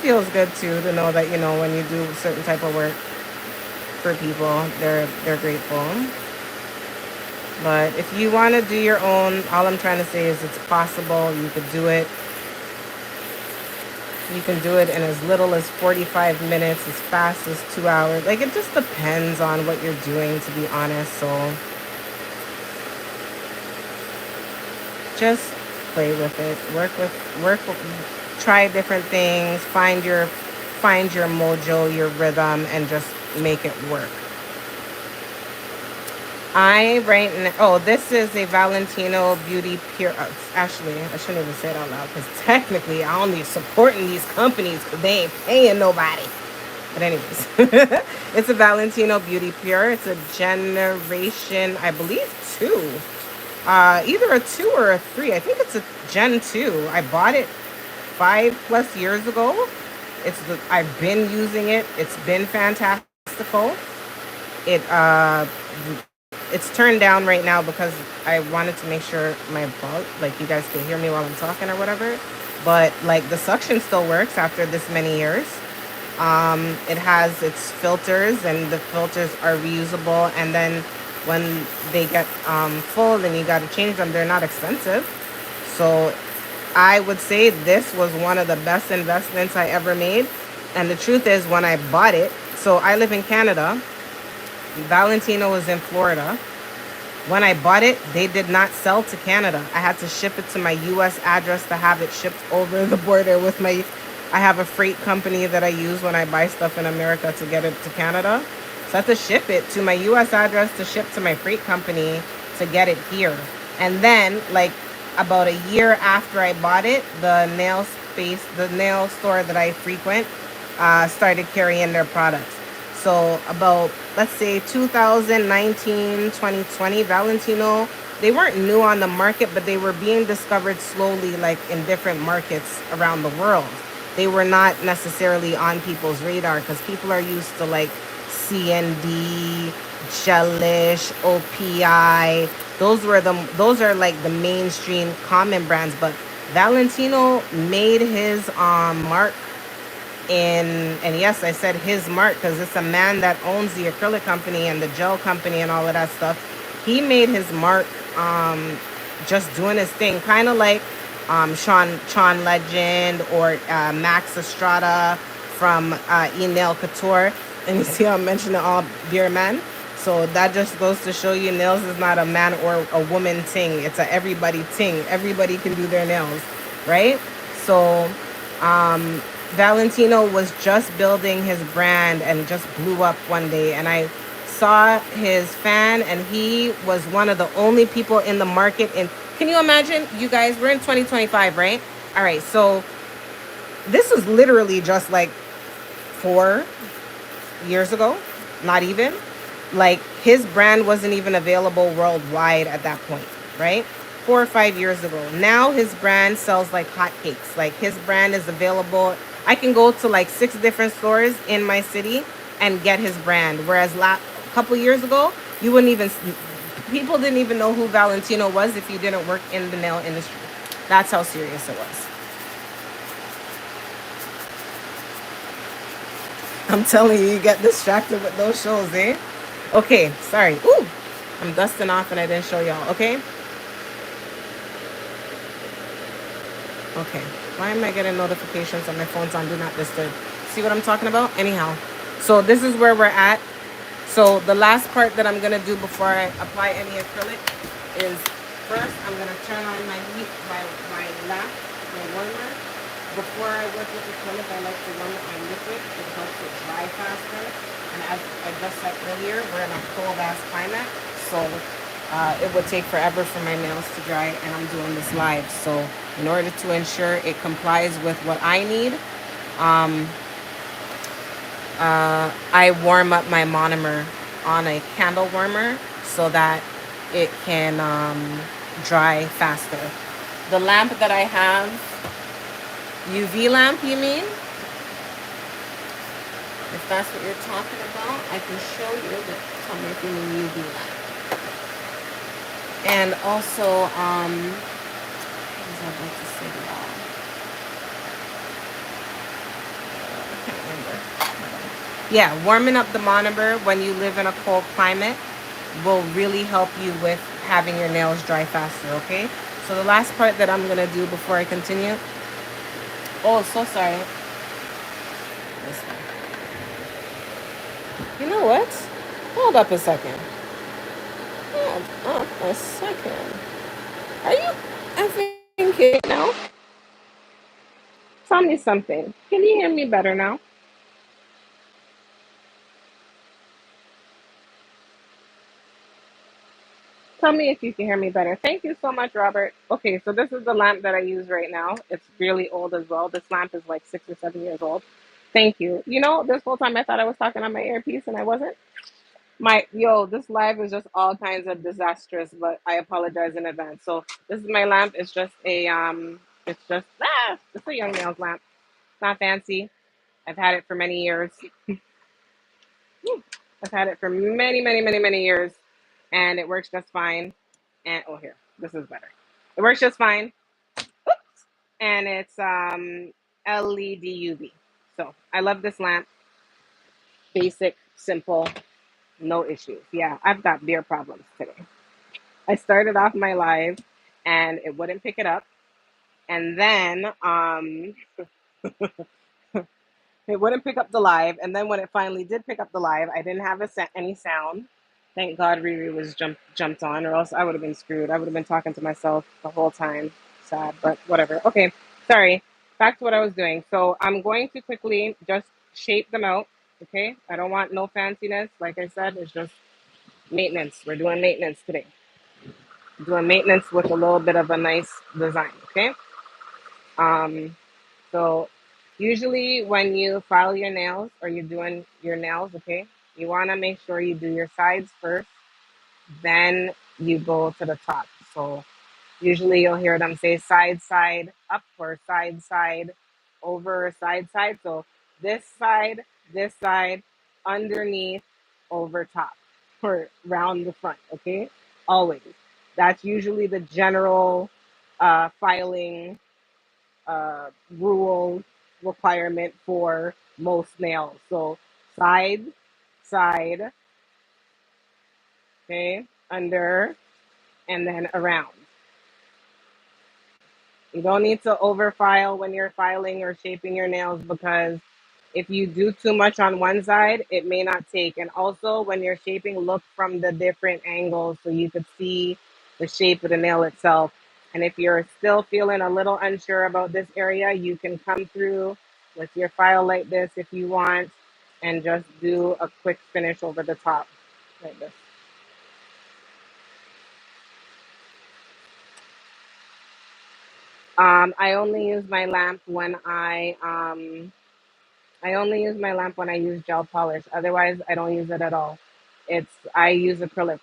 Speaker 1: feels good too to know that, when you do a certain type of work for people, they're grateful. But if you want to do your own, all I'm trying to say is it's possible. You could do it. You can do it in as little as 45 minutes, as fast as 2 hours. Like, it just depends on what you're doing, to be honest. So just play with it. Work with, try different things, find your mojo, your rhythm, and just make it work. This is a Valentino Beauty Pure. Actually, I shouldn't even say it out loud, because technically I only supporting these companies because they ain't paying nobody. But anyways, it's a Valentino Beauty Pure. It's a generation, I believe, 2. Either a 2 or a 3. I think it's a Gen 2. I bought it 5+ years ago. I've been using it. It's been fantastical. It's turned down right now because I wanted to make sure my bug, like, you guys can hear me while I'm talking or whatever. But like, the suction still works after this many years. It has its filters, and the filters are reusable. And then when they get full, then you got to change them. They're not expensive. So I would say this was one of the best investments I ever made. And the truth is, when I bought it, so I live in Canada. Valentino was in Florida. When I bought it, they did not sell to Canada. I had to ship it to my US address to have it shipped over the border with I have a freight company that I use when I buy stuff in America to get it to Canada. So I had to ship it to my US address to ship to my freight company to get it here. And then, like, about a year after I bought it, the nail store that I frequent started carrying their products. So about, let's say, 2019, 2020, Valentino, they weren't new on the market, but they were being discovered slowly, like in different markets around the world. They were not necessarily on people's radar because people are used to like CND, Gelish, OPI. Those are like the mainstream common brands, but Valentino made his mark in, and yes, I said his mark because it's a man that owns the acrylic company and the gel company and all of that stuff. He made his mark just doing his thing, kind of like Sean Legend or Max Estrada from Nail Couture. And you see how I'm mentioning all beer men. So that just goes to show you nails is not a man or a woman thing. It's a everybody thing. Everybody can do their nails, right? So Valentino was just building his brand and just blew up one day. And I saw his fan, and he was one of the only people in the market. And can you imagine, you guys, we're in 2025, right? All right, so this was literally just like 4 years ago, not even. Like his brand wasn't even available worldwide at that point, right? 4 or 5 years ago. Now his brand sells like hotcakes. Like his brand is available. I can go to like 6 different stores in my city and get his brand. Whereas a couple years ago, you wouldn't even, people didn't even know who Valentino was if you didn't work in the nail industry. That's how serious it was. I'm telling you, you get distracted with those shows, eh? Okay, sorry. Ooh, I'm dusting off and I didn't show y'all, okay? Okay. Why am I getting notifications on my phone's on Do Not Disturb? See what I'm talking about? Anyhow. So this is where we're at. So the last part that I'm going to do before I apply any acrylic is first I'm going to turn on my heat, my lamp, my warmer. Before I work with acrylic, I like to run it on liquid. It helps it dry faster. And as I just said earlier, we're in a cold ass climate. So it would take forever for my nails to dry, and I'm doing this live. So in order to ensure it complies with what I need, I warm up my monomer on a candle warmer so that it can dry faster. The lamp that I have, UV lamp, you mean? If that's what you're talking about, I can show you. But tell me if you mean UV lamp. And also, what was I about to say to y'all? I can't remember. Yeah, warming up the monomer when you live in a cold climate will really help you with having your nails dry faster, okay? So the last part that I'm going to do before I continue. Oh, so sorry. This one. You know what? Hold up a second. Hold up a second. Are you effing kidding now? Tell me something. Can you hear me better now? Tell me if you can hear me better. Thank you so much, Robert. Okay, so this is the lamp that I use right now. It's really old as well. This lamp is like 6 or 7 years old. Thank you. You know, this whole time I thought I was talking on my earpiece and I wasn't. This live is just all kinds of disastrous, but I apologize in advance. So this is my lamp. It's a Young Nails lamp. It's not fancy. I've had it for many years. I've had it for many, many, many, many years, and it works just fine. And oh, here, this is better. It works just fine, and it's LED UV. So I love this lamp. Basic, simple, no issues. Yeah, I've got beer problems today. I started off my live, and it wouldn't pick it up, and then it wouldn't pick up the live, and then when it finally did pick up the live, I didn't have any sound. Thank God Riri was jumped on, or else I would have been screwed. I would have been talking to myself the whole time. Sad, but whatever. Okay, sorry. Back to what I was doing. So I'm going to quickly just shape them out. Okay, I don't want no fanciness. Like I said, it's just maintenance. We're doing maintenance today. Doing maintenance with a little bit of a nice design. Okay. Um, so
Speaker 2: Usually when you file your nails or you're doing your nails, okay, you want to make sure you do your sides first, then you go to the top. So usually you'll hear them say side, side, up, or side, side, over, side, side. So this side, underneath, over top, or round the front, okay? Always. That's usually the general filing uh, rule requirement for most nails. So side, side, okay, under, and then around. You don't need to overfile when you're filing or shaping your nails because if you do too much on one side, it may not take. And also, when you're shaping, look from the different angles so you could see the shape of the nail itself. And if you're still feeling a little unsure about this area, you can come through with your file like this if you want and just do a quick finish over the top like this. I only use my lamp when I only use my lamp when I use gel polish. Otherwise, I don't use it at all. I use acrylic.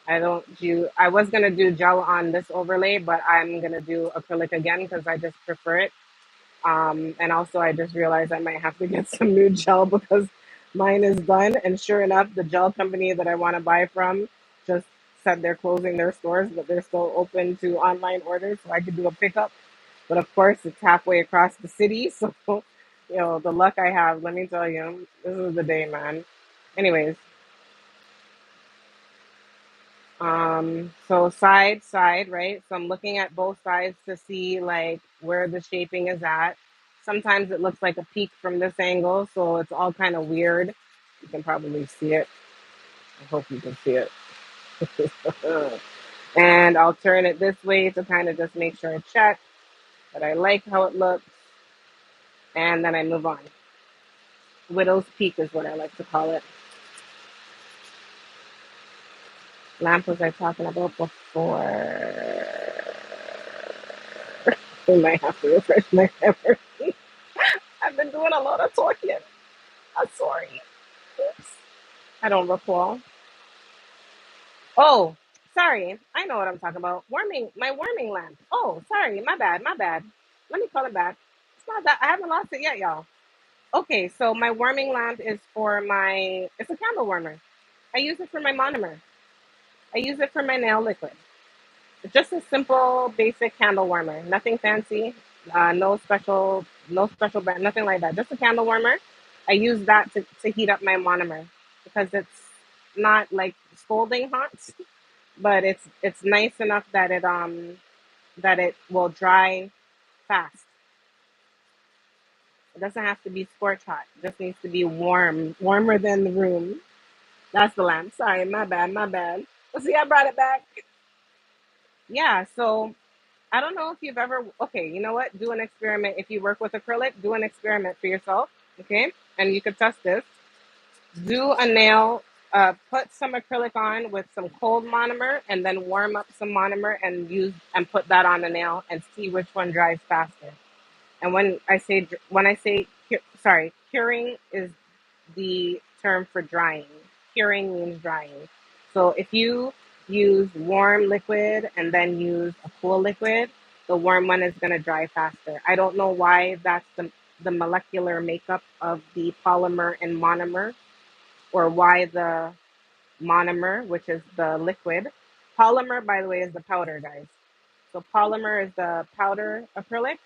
Speaker 2: I don't do. I was gonna do gel on this overlay, but I'm gonna do acrylic again because I just prefer it. And also, I just realized I might have to get some new gel because mine is done. And sure enough, the gel company that I want to buy from just said they're closing their stores, but they're still open to online orders, so I could do a pickup. But of course, it's halfway across the city, so the luck I have. Let me tell you, this is the day, man. Anyways, so side, right? So I'm looking at both sides to see like where the shaping is at. Sometimes it looks like a peak from this angle, so it's all kind of weird. You can probably see it. I hope you can see it. And I'll turn it this way to kind of just make sure I check that I like how it looks, and then I move on. Widow's Peak is what I like to call it. Lamp was I talking about before? We might have to refresh my memory. I've been doing a lot of talking. I'm sorry. Oops. I don't recall. Oh, sorry. I know what I'm talking about. My warming lamp. Oh, sorry. My bad. Let me call it back. It's not that I haven't lost it yet, y'all. Okay, so my warming lamp is it's a candle warmer. I use it for my monomer. I use it for my nail liquid. Just a simple, basic candle warmer. Nothing fancy. No special brand. Nothing like that. Just a candle warmer. I use that to heat up my monomer because it's not like scalding hot, but it's nice enough that it will dry fast. It doesn't have to be scorch hot. It just needs to be warm, warmer than the room. That's the lamp. Sorry, my bad. See, I brought it back. Yeah, so I don't know if you've ever, okay, you know what? Do an experiment. If you work with acrylic, do an experiment for yourself, okay? And you could test this. Do a nail, put some acrylic on with some cold monomer and then warm up some monomer and put that on the nail and see which one dries faster. And sorry, curing is the term for drying. Curing means drying. So if you use warm liquid and then use a cool liquid, the warm one is going to dry faster. I don't know why that's the molecular makeup of the polymer and monomer, or why the monomer, which is the liquid. Polymer, by the way, is the powder, guys. So polymer is the powder acrylic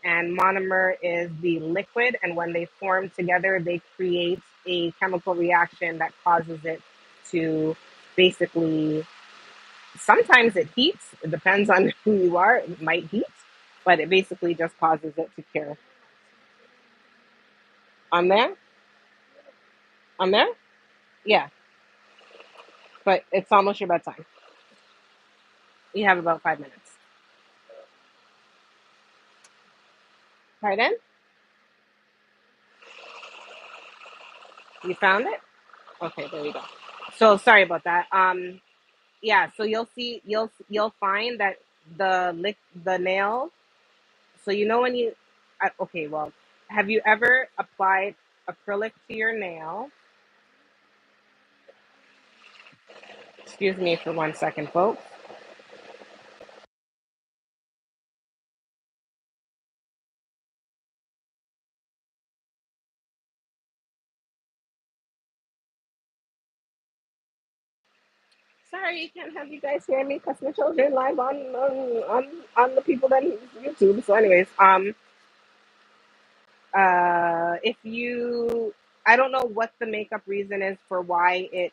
Speaker 2: and monomer is the liquid. And when they form together, they create a chemical reaction that causes it to basically, sometimes it heats. It depends on who you are. It might heat, but it basically just causes it to cure. On there? On there? Yeah, but it's almost your bedtime. You have about 5 minutes. Pardon? You found it? Okay, there we go. So sorry about that. Yeah, so you'll find that the nail. So you know when you Okay, well, have you ever applied acrylic to your nail? Excuse me for 1 second, folks. Sorry, can't have you guys hear me because my children live on the people that use YouTube. So, anyways, if you, I don't know what the makeup reason is for why it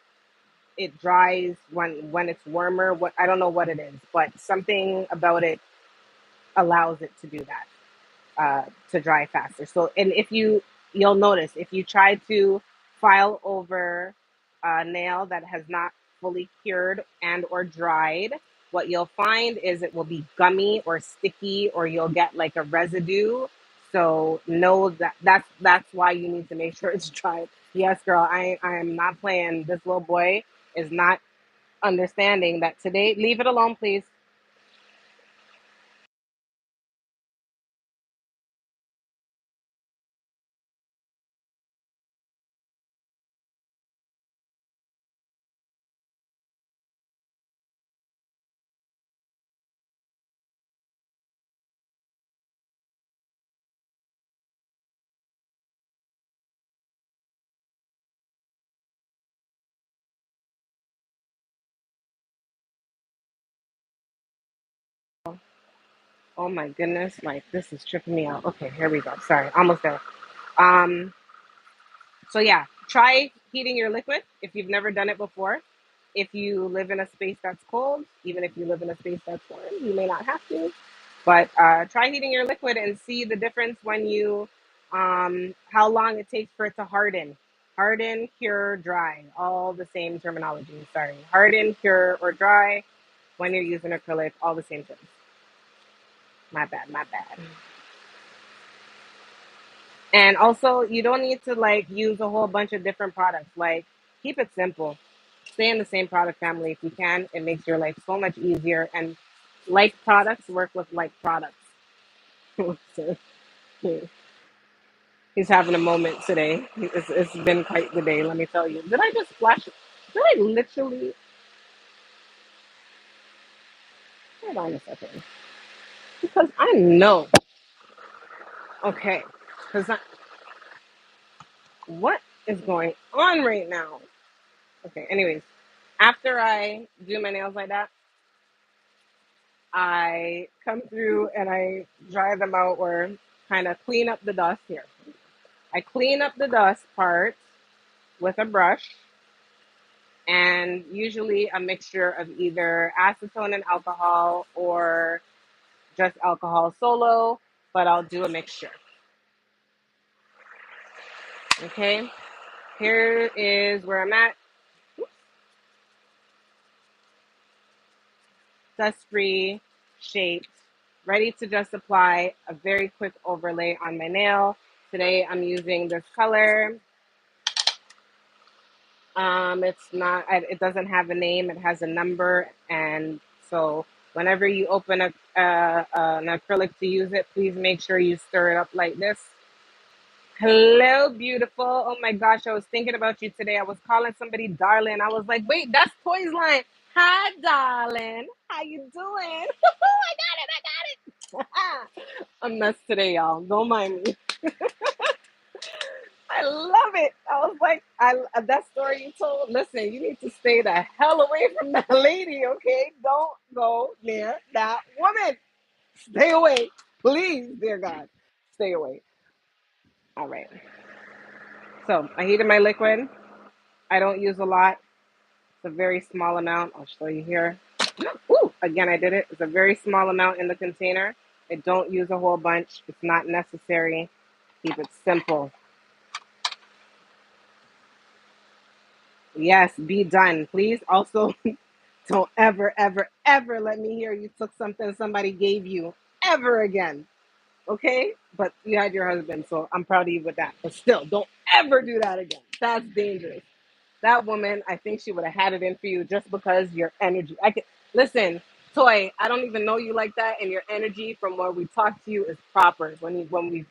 Speaker 2: dries when it's warmer. What, I don't know what it is, but something about it allows it to do that, to dry faster. So, and if you'll notice if you try to file over a nail that has not fully cured and or dried, what you'll find is it will be gummy or sticky, or you'll get like a residue. So know that that's why you need to make sure it's dried. Yes, girl, I am not playing. This little boy is not understanding that today. Leave it alone, please. Oh my goodness, like this is tripping me out. Okay, here we go. Sorry, almost there. Um, so yeah, try heating your liquid if you've never done it before. If you live in a space that's cold, even if you live in a space that's warm, you may not have to. But try heating your liquid and see the difference when you, how long it takes for it to harden. Harden, cure, dry, all the same terminology. Sorry, harden, cure, or dry when you're using acrylic, all the same terms. My bad, my bad. And also, you don't need to like use a whole bunch of different products. Like, keep it simple. Stay in the same product family if you can. It makes your life so much easier. And like products work with like products. So, he's having a moment today. It's been quite the day, let me tell you. Did I just flash? Did I literally? Hold on a second. Because I know. Okay. Because what is going on right now? Okay, anyways. After I do my nails like that, I come through and I dry them out or kind of clean up the dust here. I clean up the dust part with a brush and usually a mixture of either acetone and alcohol or just alcohol solo, but I'll do a mixture. Okay, here is where I'm at. Dust free, shaped, ready to just apply a very quick overlay on my nail. Today I'm using this color. It's not. It doesn't have a name. It has a number, and so whenever you open an acrylic to use it, please make sure you stir it up like this. Hello, beautiful. Oh my gosh, I was thinking about you today. I was calling somebody darling. I was like, wait, that's Toy's line. Hi, darling. How you doing? I got it. I got it. A mess today, y'all. Don't mind me. I love it. I was like, that story you told. Listen, you need to stay the hell away from that lady, okay? Don't go near that woman. Stay away, please, dear God. Stay away. All right. So I heated my liquid. I don't use a lot. It's a very small amount. I'll show you here. Ooh, again, I did it. It's a very small amount in the container. I don't use a whole bunch. It's not necessary. Keep it simple. Yes, be done. Please also don't ever, ever, ever let me hear you took something somebody gave you ever again. Okay? But you had your husband, so I'm proud of you with that. But still, don't ever do that again. That's dangerous. That woman, I think she would have had it in for you just because your energy. I could listen. toy. I don't even know you like that, and your energy from when we talk to you is proper. When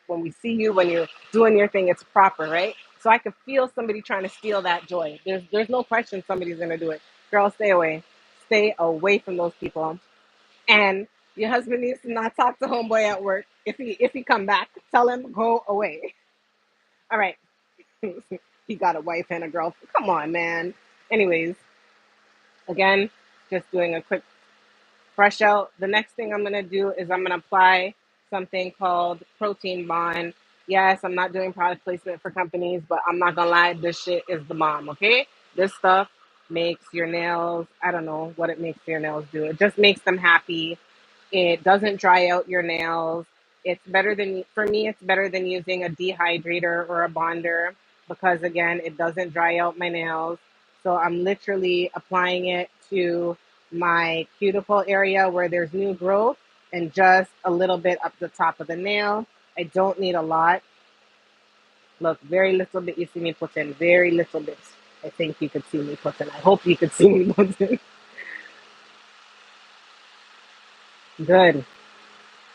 Speaker 2: we see you, when you're doing your thing, it's proper, right? So I could feel somebody trying to steal that joy. There's no question somebody's gonna do it. Girl, stay away from those people. And your husband needs to not talk to homeboy at work. If he come back, tell him go away. All right. He got a wife and a girlfriend. Come on, man. Anyways, again, just doing a quick brush out. The next thing I'm gonna do is I'm gonna apply something called protein bond. Yes, I'm not doing product placement for companies, but I'm not gonna lie, this shit is the bomb, okay? This stuff makes your nails, I don't know what it makes your nails do. It just makes them happy. It doesn't dry out your nails. It's better than, for me, it's better than using a dehydrator or a bonder because, again, it doesn't dry out my nails. So I'm literally applying it to my cuticle area where there's new growth and just a little bit up the top of the nail. I don't need a lot. Look, very little bit you see me put in, very little bit. I think you could see me put in. I hope you could see me put in. Good.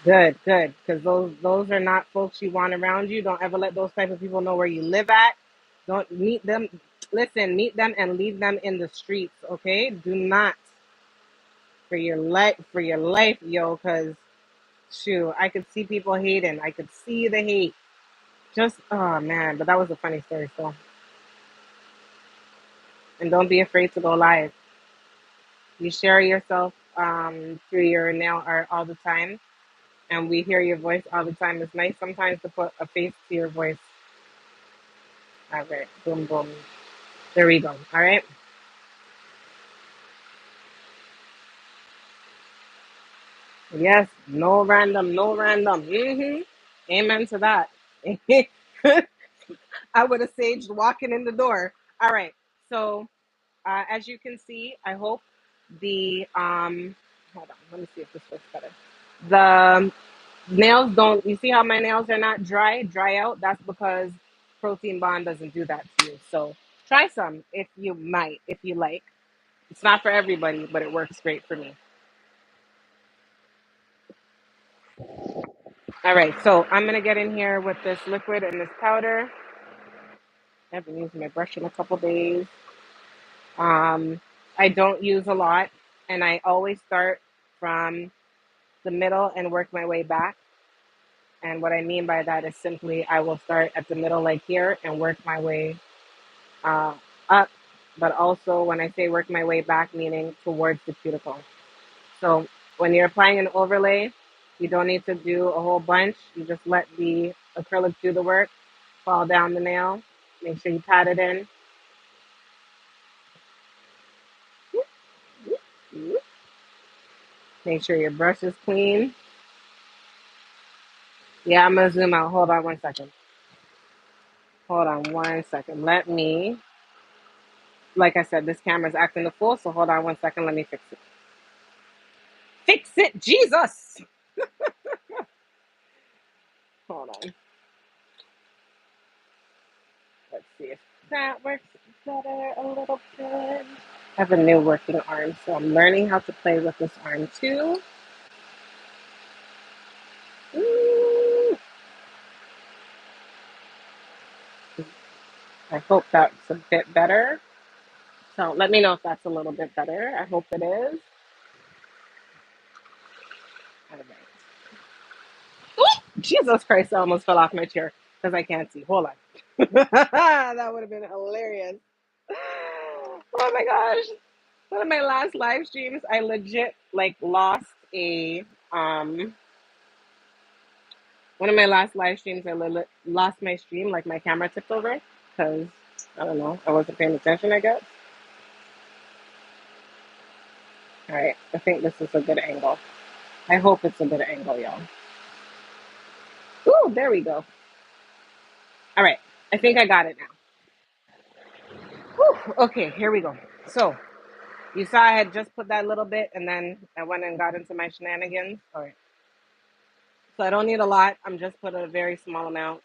Speaker 2: Good, good. Because those are not folks you want around you. Don't ever let those type of people know where you live at. Don't meet them. Listen, meet them and leave them in the streets. Okay? Do not for your life, yo. Because shoot, I could see people hating. I could see the hate. Just oh man, but that was a funny story. So, and don't be afraid to go live. You share yourself through your nail art all the time, and we hear your voice all the time. It's nice sometimes to put a face to your voice. All right, boom, boom. There we go. All right. Yes, no random, no random. Amen to that. I would have saged walking in the door. All right. So, as you can see, I hope the hold on. Let me see if this works better. The nails don't. You see how my nails are not dry out? That's because protein bond doesn't do that to you. So try some if you might, if you like. It's not for everybody, but it works great for me. All right, so I'm gonna get in here with this liquid and this powder. I haven't used my brush in a couple days. Um, I don't use a lot, and I always start from the middle and work my way back. And what I mean by that is simply I will start at the middle, like here, and work my way uh, up. But also, when I say work my way back, meaning towards the cuticle. So when you're applying an overlay, you don't need to do a whole bunch. You just let the acrylic do the work, fall down the nail. Make sure you pat it in. Make sure your brush is clean. Yeah, I'm gonna zoom out. Hold on one second. Hold on one second. Let me, like I said, this camera's acting the fool, so hold on one second. Let me fix it. Fix it, Jesus! Hold on. Let's see if that works better a little bit. I have a new working arm, so I'm learning how to play with this arm too. Ooh, I hope that's a bit better. So let me know if that's a little bit better. I hope it is. All right. Ooh, Jesus Christ, I almost fell off my chair because I can't see. Hold on. That would have been hilarious. Oh my gosh. One of my last live streams, I legit like lost a one of my last live streams, lost my stream, like my camera tipped over because I don't know, I wasn't paying attention, I guess. All right, I think this is a good angle. I hope it's a good angle, y'all. Ooh, there we go. All right, I think I got it now. Whew, okay, here we go. So you saw I had just put that little bit, and then I went and got into my shenanigans. All right, so I don't need a lot. I'm just put a very small amount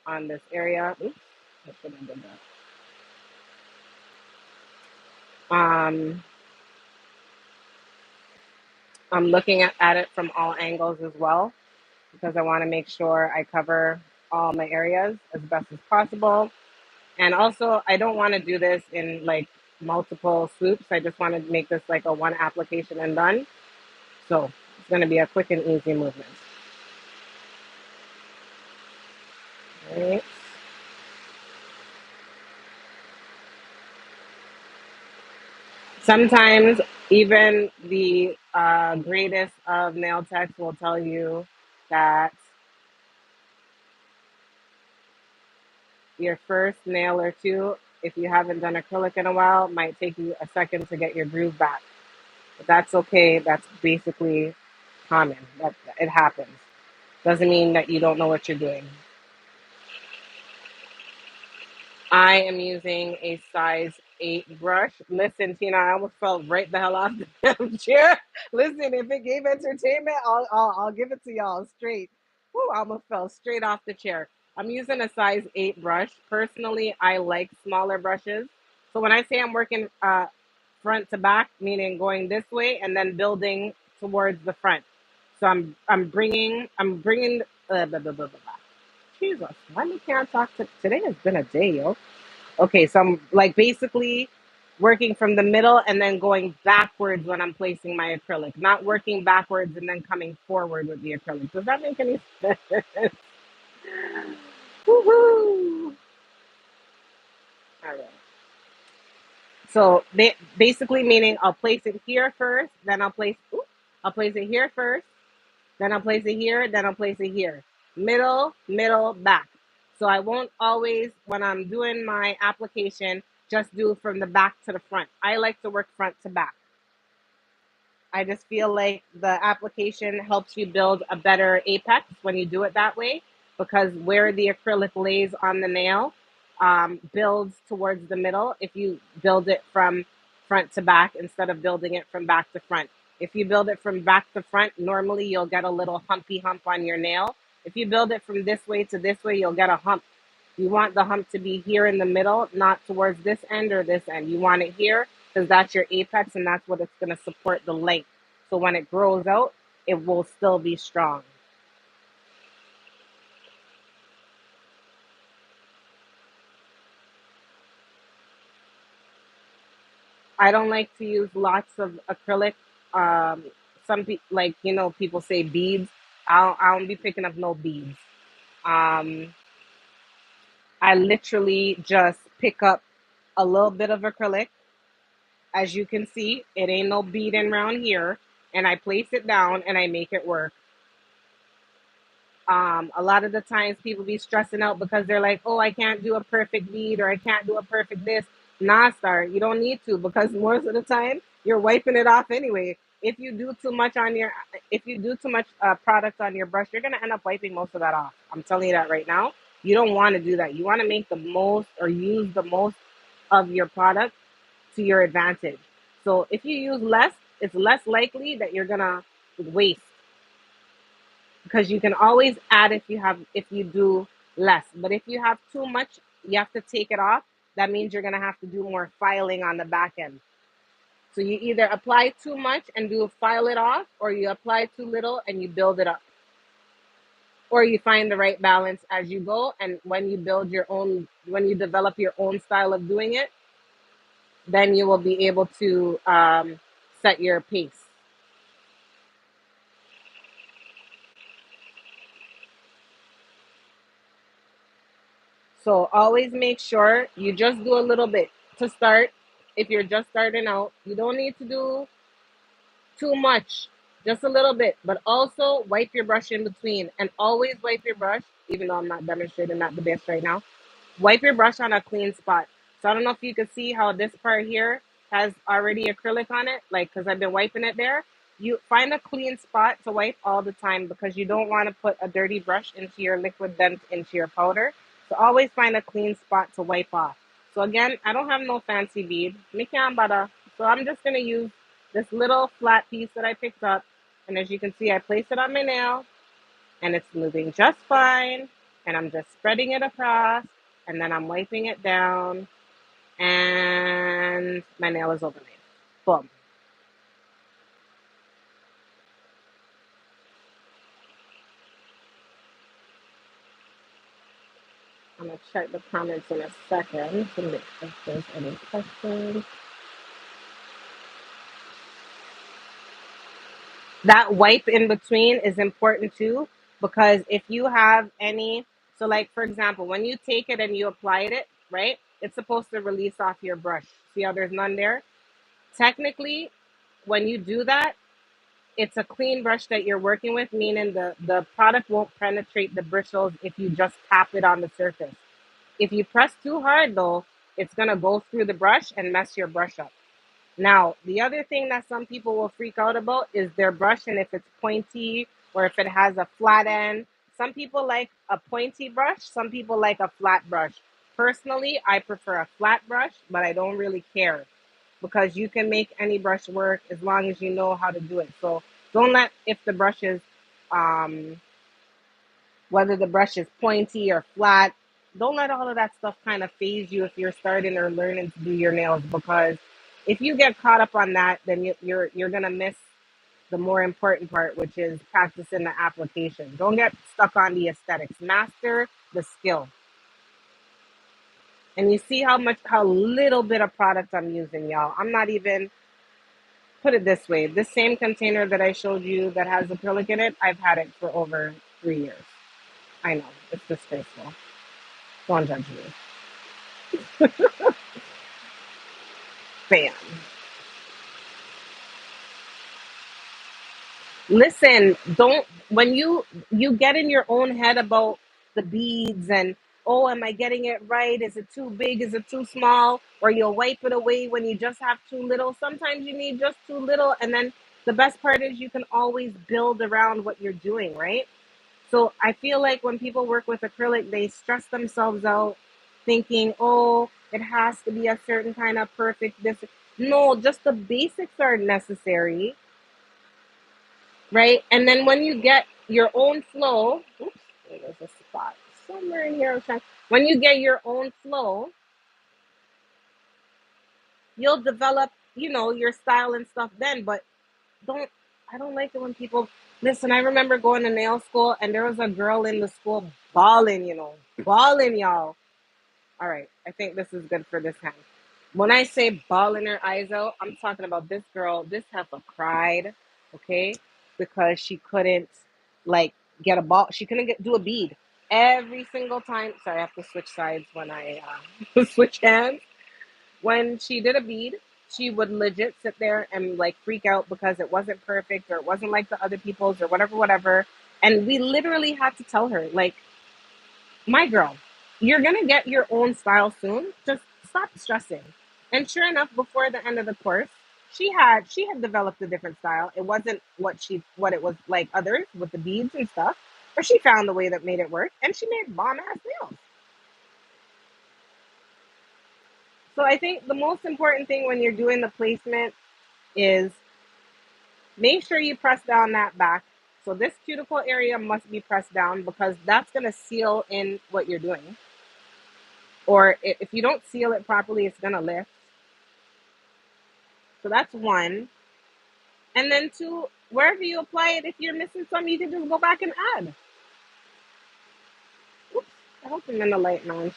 Speaker 2: on this area. Oops, I should have done that. I'm looking at it from all angles as well because I want to make sure I cover all my areas as best as possible. And also, I don't want to do this in like multiple swoops. I just want to make this like a one application and done. So it's going to be a quick and easy movement. All right. Sometimes even the greatest of nail techs will tell you that your first nail or two, if you haven't done acrylic in a while, might take you a second to get your groove back. But that's okay. That's basically common. That it happens. Doesn't mean that you don't know what you're doing. I am using a size 8 brush. Listen, Tina, I almost fell right the hell off the damn chair. Listen, if it gave entertainment, I'll give it to y'all straight. Woo, I almost fell straight off the chair. I'm using a size 8 brush. Personally, I like smaller brushes. So when I say I'm working front to back, meaning going this way and then building towards the front. So I'm bringing blah, blah, blah, blah. Jesus, why we can't talk to today has been a day, yo. Okay, so I'm like basically working from the middle and then going backwards when I'm placing my acrylic, not working backwards and then coming forward with the acrylic. Does that make any sense? Woohoo! All right. So basically meaning I'll place it here first, then I'll place it here first, then I'll place it here, then I'll place it here. Middle, middle, back. So I won't always, when I'm doing my application, just do from the back to the front. I like to work front to back. I just feel like the application helps you build a better apex when you do it that way because where the acrylic lays on the nail builds towards the middle if you build it from front to back instead of building it from back to front. If you build it from back to front, normally you'll get a little humpy hump on your nail. If you build it from this way to this way, you'll get a hump. You want the hump to be here in the middle, not towards this end or this end. You want it here because that's your apex and that's what it's going to support the length. So when it grows out, it will still be strong. I don't like to use lots of acrylic. Um, some people, like, people say beads. I don't be picking up no beads. Um, I literally just pick up a little bit of acrylic. As you can see, it ain't no beading around here. And I place it down and I make it work. A lot of the times people be stressing out because they're like, oh, I can't do a perfect bead or I can't do a perfect this. Nah, star, you don't need to because most of the time you're wiping it off anyway. If you do too much product on your brush, you're gonna end up wiping most of that off. I'm telling you that right now. You don't want to do that. You want to make the most or use the most of your product to your advantage. So if you use less, it's less likely that you're gonna waste because you can always add if you do less. But if you have too much, you have to take it off. That means you're gonna have to do more filing on the back end. So you either apply too much and do file it off, or you apply too little and you build it up. Or you find the right balance as you go. And when you develop your own style of doing it, then you will be able to set your pace. So always make sure you just do a little bit to start. If you're just starting out, you don't need to do too much, just a little bit, but also wipe your brush in between and always wipe your brush, even though I'm not demonstrating that the best right now. Wipe your brush on a clean spot. So I don't know if you can see how this part here has already acrylic on it, like because I've been wiping it there. You find a clean spot to wipe all the time because you don't want to put a dirty brush into your liquid then into your powder. So always find a clean spot to wipe off. So again, I don't have no fancy bead. Me can't bother. So I'm just gonna use this little flat piece that I picked up. And as you can see, I place it on my nail and it's moving just fine. And I'm just spreading it across and then I'm wiping it down and my nail is overlaid. Boom. I'm gonna check the comments in a second to make sure if there's any questions. That wipe in between is important too, because if you have any, so like for example, when you take it and you applied it, right, it's supposed to release off your brush. See how there's none there? Technically, when you do that, it's a clean brush that you're working with, meaning the product won't penetrate the bristles if you just tap it on the surface. If you press too hard though, it's gonna go through the brush and mess your brush up. Now, the other thing that some people will freak out about is their brush and if it's pointy or if it has a flat end. Some people like a pointy brush, some people like a flat brush. Personally, I prefer a flat brush, but I don't really care because you can make any brush work as long as you know how to do it. So don't let, if the brush is um, whether the brush is pointy or flat, don't let all of that stuff kind of phase you if you're starting or learning to do your nails, because if you get caught up on that, then you're gonna miss the more important part, which is practicing the application. Don't get stuck on the aesthetics. Master the skill. And you see how little bit of product I'm using, y'all. I'm not even, put it this way, this same container that I showed you that has acrylic in it, I've had it for over 3 years. I know, it's disgraceful. Don't judge me. Bam. Listen, don't, when you get in your own head about the beads and, oh, am I getting it right? Is it too big? Is it too small? Or you'll wipe it away when you just have too little. Sometimes you need just too little, and then the best part is you can always build around what you're doing, right? So I feel like when people work with acrylic, they stress themselves out thinking, oh, it has to be a certain kind of perfect this. No, just the basics are necessary, right? And then when you get your own flow, oops, there's a spot somewhere in here. When you get your own flow, you'll develop, your style and stuff then. But don't, I don't like it when people, listen, I remember going to nail school and there was a girl in the school bawling, bawling, y'all. All right, I think this is good for this hand. When I say bawling her eyes out, I'm talking about this girl. This heifer cried, okay, because she couldn't like get a ball. She couldn't do a bead every single time. Sorry, I have to switch sides when I switch hands. When she did a bead, she would legit sit there and like freak out because it wasn't perfect or it wasn't like the other people's or whatever, whatever. And we literally had to tell her, like, my girl, you're gonna get your own style soon. Just stop stressing. And sure enough, before the end of the course, she had developed a different style. It wasn't what it was like others with the beads and stuff, but she found the way that made it work, and she made bomb ass nails. So I think the most important thing when you're doing the placement is make sure you press down that back. So this cuticle area must be pressed down because that's gonna seal in what you're doing. Or if you don't seal it properly, it's gonna lift. So that's one. And then two, wherever you apply it, if you're missing some, you can just go back and add. Oops, I hope I'm in the light now.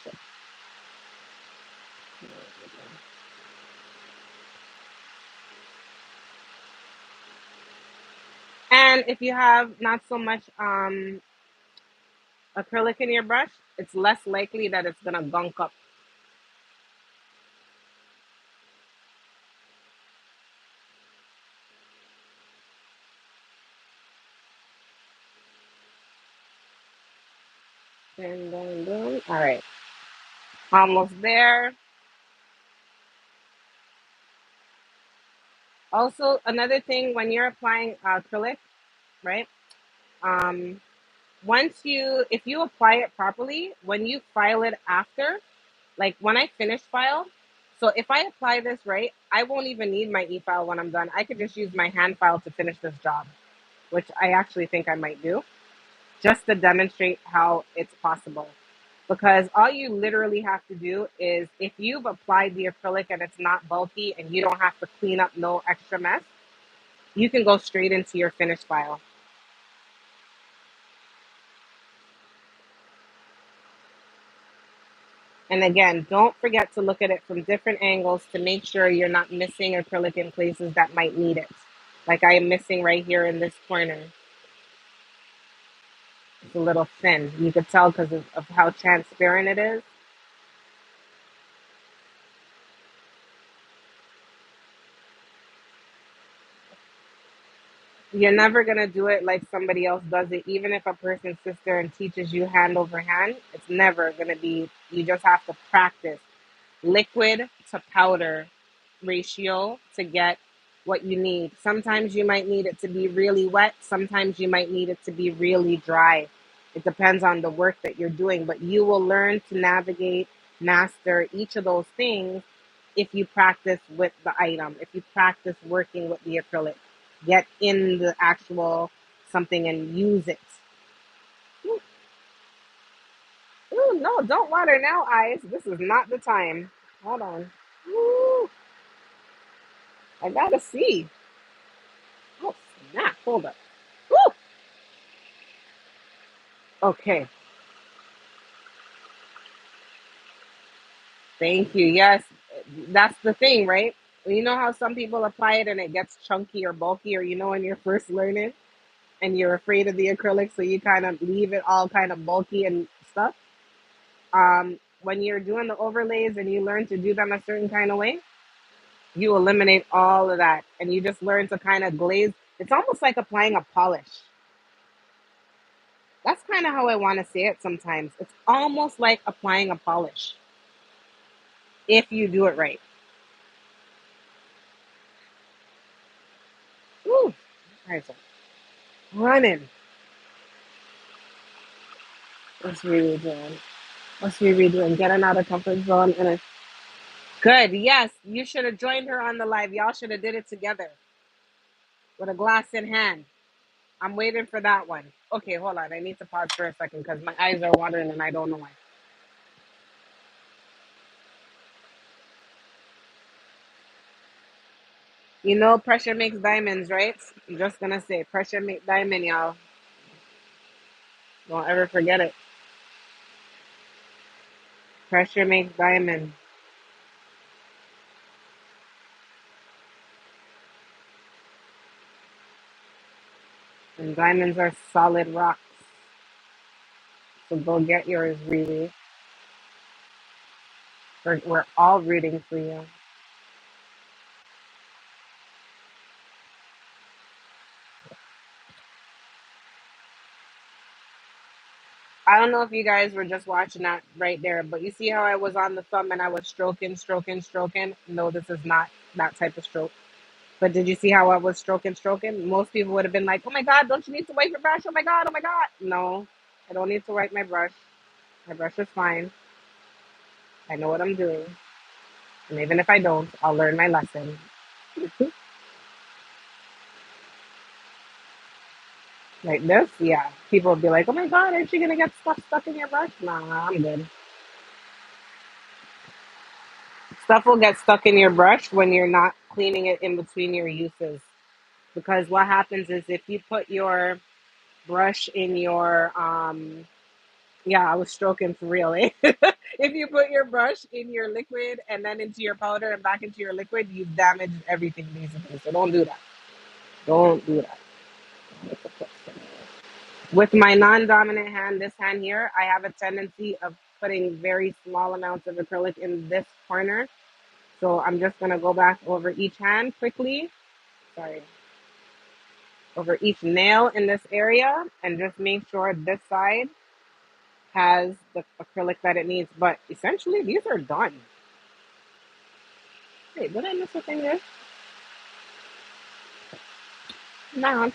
Speaker 2: And if you have not so much acrylic in your brush, it's less likely that it's gonna gunk up. Boom, boom, boom. All right, almost there. Also, another thing when you're applying acrylic, right? Um, if you apply it properly, when you file it after, like when I finish file, so if I apply this right, I won't even need my e-file when I'm done. I could just use my hand file to finish this job, which I actually think I might do, just to demonstrate how it's possible. Because all you literally have to do is if you've applied the acrylic and it's not bulky and you don't have to clean up no extra mess, you can go straight into your finished file. And again, don't forget to look at it from different angles to make sure you're not missing acrylic in places that might need it. Like I am missing right here in this corner. It's a little thin. You could tell because of how transparent it is. You're never going to do it like somebody else does it. Even if a person sits there and teaches you hand over hand, it's never going to be, you just have to practice liquid to powder ratio to get what you need. Sometimes you might need it to be really wet. Sometimes you might need it to be really dry. It depends on the work that you're doing, but you will learn to navigate, master each of those things if you practice with the item, if you practice working with the acrylic. Get in the actual something and use it. Ooh, ooh, no, don't water now, eyes. This is not the time. Hold on. Ooh, I gotta see. Oh, snap. Hold up. Woo! Okay. Thank you. Yes, that's the thing, right? You know how some people apply it and it gets chunky or bulky, or when you're first learning and you're afraid of the acrylic, so you kind of leave it all kind of bulky and stuff. When you're doing the overlays and you learn to do them a certain kind of way, you eliminate all of that and you just learn to kind of glaze. It's almost like applying a polish. That's kind of how I want to say it sometimes. It's almost like applying a polish if you do it right. Woo! Guys are running. What's we redoing? What's we redoing? Getting out of comfort zone and a good. Yes, you should have joined her on the live. Y'all should have did it together with a glass in hand. I'm waiting for that one. Okay, hold on. I need to pause for a second because my eyes are watering and I don't know why. You know, pressure makes diamonds, right? I'm just gonna say, pressure makes diamond, y'all. Don't ever forget it. Pressure makes diamond, and diamonds are solid rocks. So go get yours, really. We're all rooting for you. I don't know if you guys were just watching that right there, but you see how I was on the thumb and I was stroking, stroking, stroking? No, this is not that type of stroke. But did you see how I was stroking, stroking? Most people would have been like, oh my God, don't you need to wipe your brush? Oh my God, oh my God. No, I don't need to wipe my brush. My brush is fine. I know what I'm doing. And even if I don't, I'll learn my lesson. Like this, yeah. People would be like, oh my God, aren't you going to get stuff stuck in your brush? Nah, I'm good. Stuff will get stuck in your brush when you're not cleaning it in between your uses. Because what happens is if you put your brush in your yeah, I was stroking for real, eh? If you put your brush in your liquid and then into your powder and back into your liquid, you've damaged everything basically. So don't do that. Don't do that. With my non-dominant hand, this hand here, I have a tendency of putting very small amounts of acrylic in this corner. So I'm just gonna go back over each hand quickly. Sorry. Over each nail in this area and just make sure this side has the acrylic that it needs. But essentially, these are done. Wait, did I miss a thing there? No,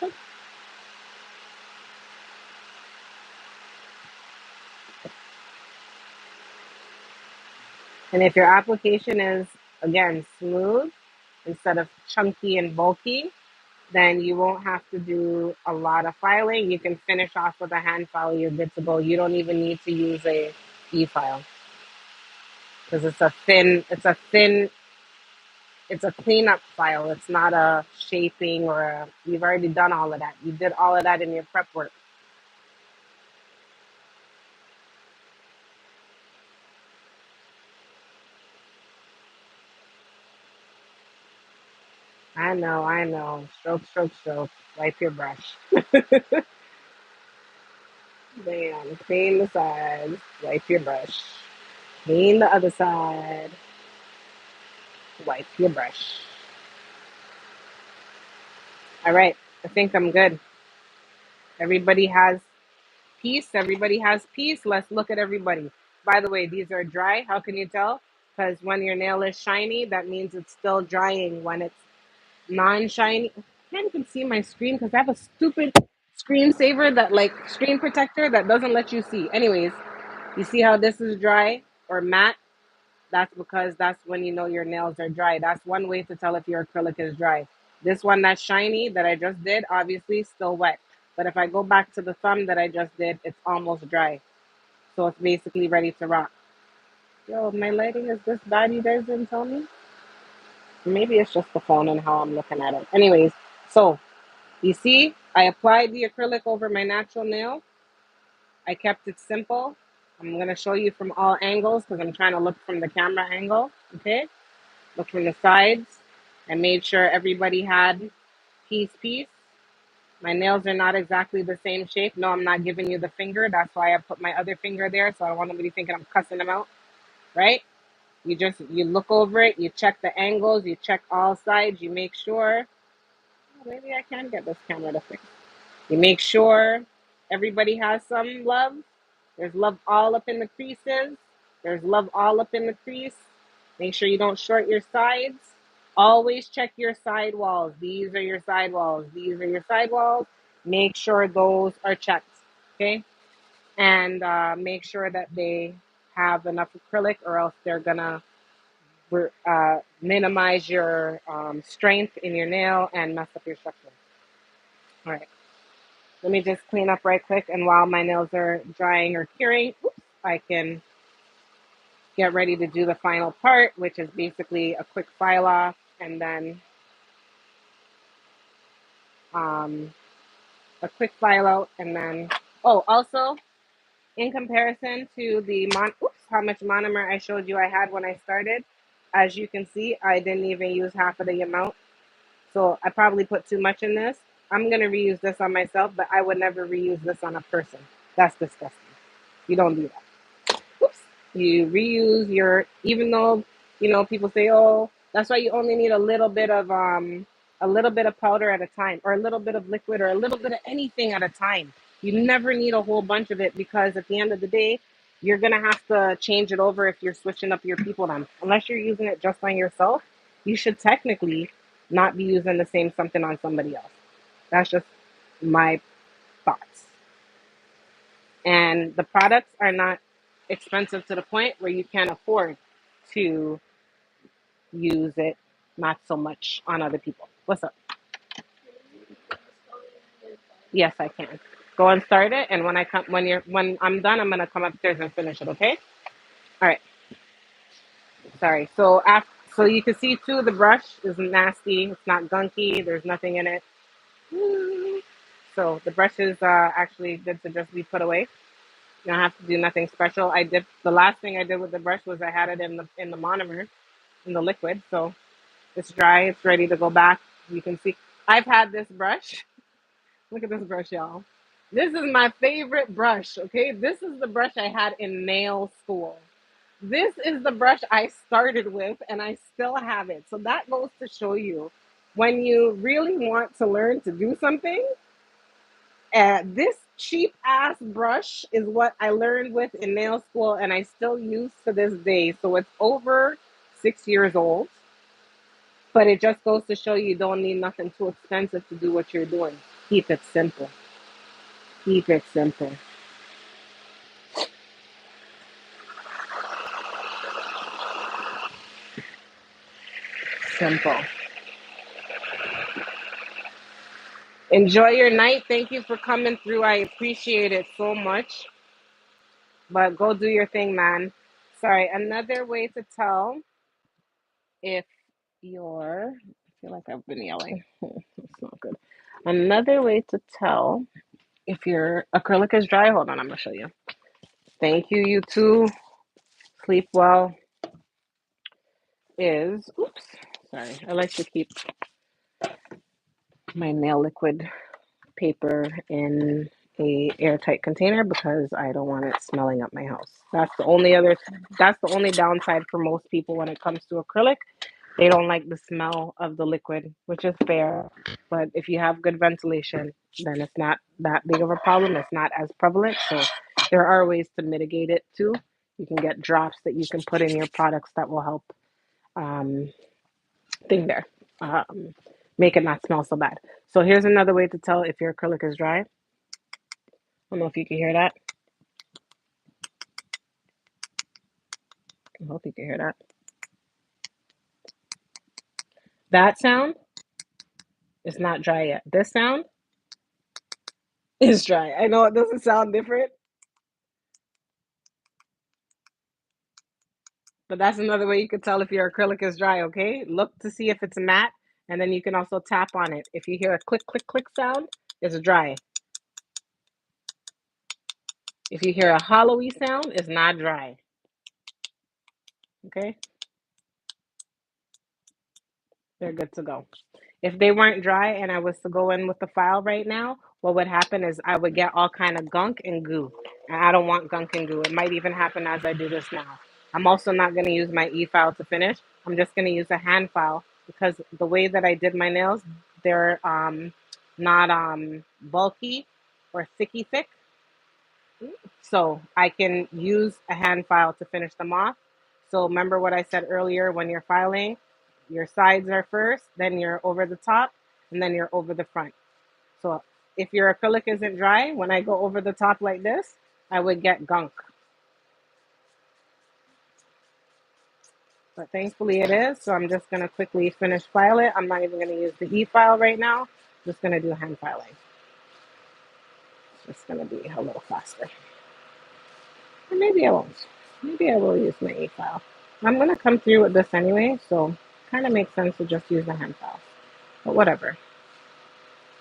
Speaker 2: and if your application is, again, smooth instead of chunky and bulky, then you won't have to do a lot of filing. You can finish off with a hand file. You're good to go. You don't even need to use a e-file because it's a cleanup file. It's not a shaping or you've already done all of that. You did all of that in your prep work. I know, I know. Stroke, stroke, stroke. Wipe your brush. Bam. Clean the sides. Wipe your brush. Clean the other side. Wipe your brush. All right. I think I'm good. Everybody has peace. Everybody has peace. Let's look at everybody. By the way, these are dry. How can you tell? Because when your nail is shiny, that means it's still drying. When it's non-shiny, I can't even see my screen because I have a stupid screensaver that like screen protector that doesn't let you see. Anyways, you see how this is dry or matte? That's because that's when you know your nails are dry. That's one way to tell if your acrylic is dry. This one that's shiny that I just did, obviously still wet. But if I go back to the thumb that I just did, it's almost dry. So it's basically ready to rock. Yo, my lighting is this bad, you guys didn't tell me? Maybe it's just the phone and how I'm looking at it. Anyways, so you see, I applied the acrylic over my natural nail. I kept it simple. I'm going to show you from all angles because I'm trying to look from the camera angle. Okay? Look from the sides. I made sure everybody had piece. My nails are not exactly the same shape. No, I'm not giving you the finger. That's why I put my other finger there. So I don't want nobody thinking I'm cussing them out. Right? You look over it. You check the angles. You check all sides. You make sure. Oh, maybe I can get this camera to fix. You make sure everybody has some love. There's love all up in the creases. There's love all up in the crease. Make sure you don't short your sides. Always check your side walls. These are your side walls. These are your side walls. Make sure those are checked. Okay? And make sure that they have enough acrylic or else they're going to minimize your strength in your nail and mess up your structure. All right. Let me just clean up right quick. And while my nails are drying or curing, I can get ready to do the final part, which is basically a quick file off and then um, a quick file out. And then, oh, also in comparison to the how much monomer I showed you I had when I started, as you can see, I didn't even use half of the amount. So I probably put too much in this. I'm going to reuse this on myself, but I would never reuse this on a person. That's disgusting. You don't do that. Whoops. You reuse your, even though, people say, oh, that's why you only need a little bit of powder at a time, or a little bit of liquid, or a little bit of anything at a time. You never need a whole bunch of it because at the end of the day, you're gonna have to change it over if you're switching up your people then. Unless you're using it just on yourself, you should technically not be using the same something on somebody else. That's just my thoughts. And the products are not expensive to the point where you can't afford to use it not so much on other people. What's up? Yes, I can. Go and start it, and when I'm done, I'm gonna come upstairs and finish it. Okay? All right. Sorry. So you can see too, the brush isn't nasty. It's not gunky. There's nothing in it. So the brush is actually good to just be put away. You don't have to do nothing special. The last thing I did with the brush was I had it in the monomer in the liquid. So it's dry. It's ready to go back. You can see I've had this brush. Look at this brush, y'all. This is my favorite brush. Okay, this is the brush I had in nail school. This is the brush I started with, and I still have it. So that goes to show you, when you really want to learn to do something, this cheap ass brush is what I learned with in nail school, and I still use to this day. So it's over 6 years old, but it just goes to show you don't need nothing too expensive to do what you're doing. Keep it simple. Keep it simple. Simple. Enjoy your night. Thank you for coming through. I appreciate it so much. But go do your thing, man. Sorry. Another way to tell if I feel like I've been yelling. It's not good. Another way to tell if your acrylic is dry, hold on, I'm going to show you. Thank you, you too. Sleep well. Oops, sorry. I like to keep my nail liquid paper in a airtight container because I don't want it smelling up my house. That's the only downside for most people when it comes to acrylic. They don't like the smell of the liquid, which is fair. But if you have good ventilation, then it's not that big of a problem. It's not as prevalent. So there are ways to mitigate it too. You can get drops that you can put in your products that will help um, thing there. Um, Make it not smell so bad. So here's another way to tell if your acrylic is dry. I don't know if you can hear that. I hope you can hear that. That sound is not dry yet. This sound is dry. I know it doesn't sound different, but that's another way you can tell if your acrylic is dry, okay? Look to see if it's matte, and then you can also tap on it. If you hear a click, click, click sound, it's dry. If you hear a hollowy sound, it's not dry, okay? They're good to go. If they weren't dry and I was to go in with the file right now, what would happen is I would get all kind of gunk and goo. And I don't want gunk and goo. It might even happen as I do this now. I'm also not going to use my e-file to finish. I'm just going to use a hand file because the way that I did my nails, they're not bulky or thicky thick. So I can use a hand file to finish them off. So remember what I said earlier, when you're filing, your sides are first, then you're over the top, and then you're over the front. So if your acrylic isn't dry, when I go over the top like this, I would get gunk. But thankfully it is, so I'm just gonna quickly finish file it. I'm not even gonna use the e-file right now. I'm just gonna do hand filing. It's just gonna be a little faster. Or maybe I won't. Maybe I will use my e-file. I'm gonna come through with this anyway, so kind of makes sense to just use the hand file. But whatever.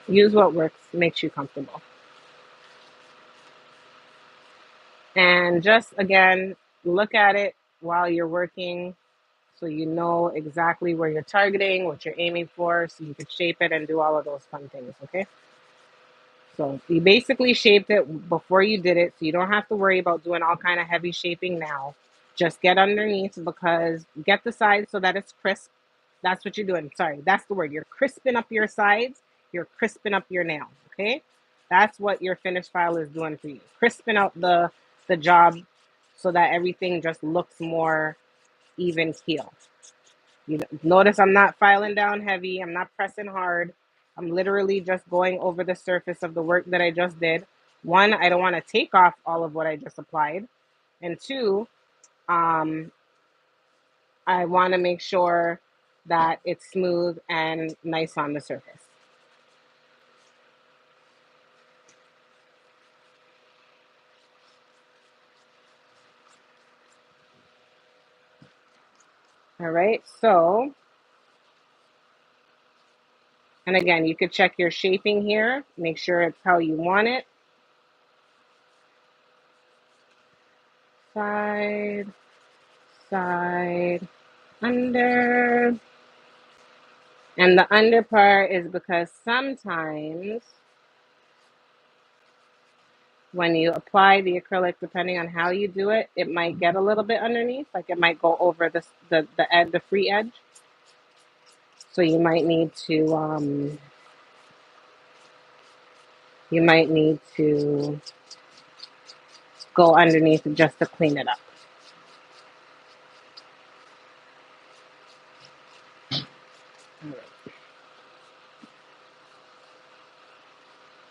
Speaker 2: Use what works, makes you comfortable. And just again, look at it while you're working so you know exactly where you're targeting, what you're aiming for, so you can shape it and do all of those fun things, okay? So you basically shaped it before you did it, so you don't have to worry about doing all kind of heavy shaping now. Just get underneath because get the sides so that it's crisp. That's what you're doing. Sorry, that's the word. You're crisping up your sides. You're crisping up your nail. Okay, that's what your finished file is doing for you. Crisping out the job so that everything just looks more even keel. You notice I'm not filing down heavy. I'm not pressing hard. I'm literally just going over the surface of the work that I just did. One, I don't want to take off all of what I just applied. And two, um, I want to make sure that it's smooth and nice on the surface. All right, so, and again, you could check your shaping here. Make sure it's how you want it. Side, side, under. And the under part is because sometimes when you apply the acrylic, depending on how you do it, it might get a little bit underneath, like it might go over the edge, the free edge. So you might need to go underneath just to clean it up.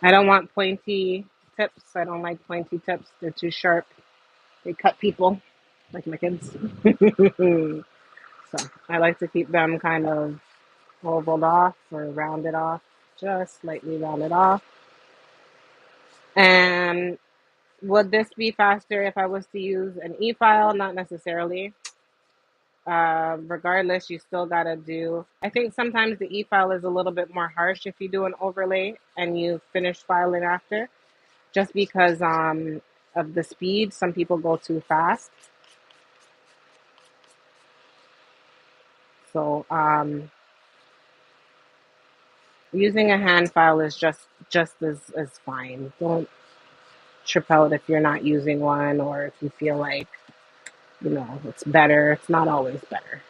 Speaker 2: I don't want pointy tips. I don't like pointy tips. They're too sharp. They cut people, like my kids. So I like to keep them kind of ovaled off or rounded off, just slightly rounded off. And would this be faster if I was to use an e-file? Not necessarily. Regardless, you still gotta do. I think sometimes the e-file is a little bit more harsh if you do an overlay and you finish filing after, just because of the speed. Some people go too fast. So Using a hand file is just as fine. Don't trip out if you're not using one or if you feel like, it's better. It's not always better.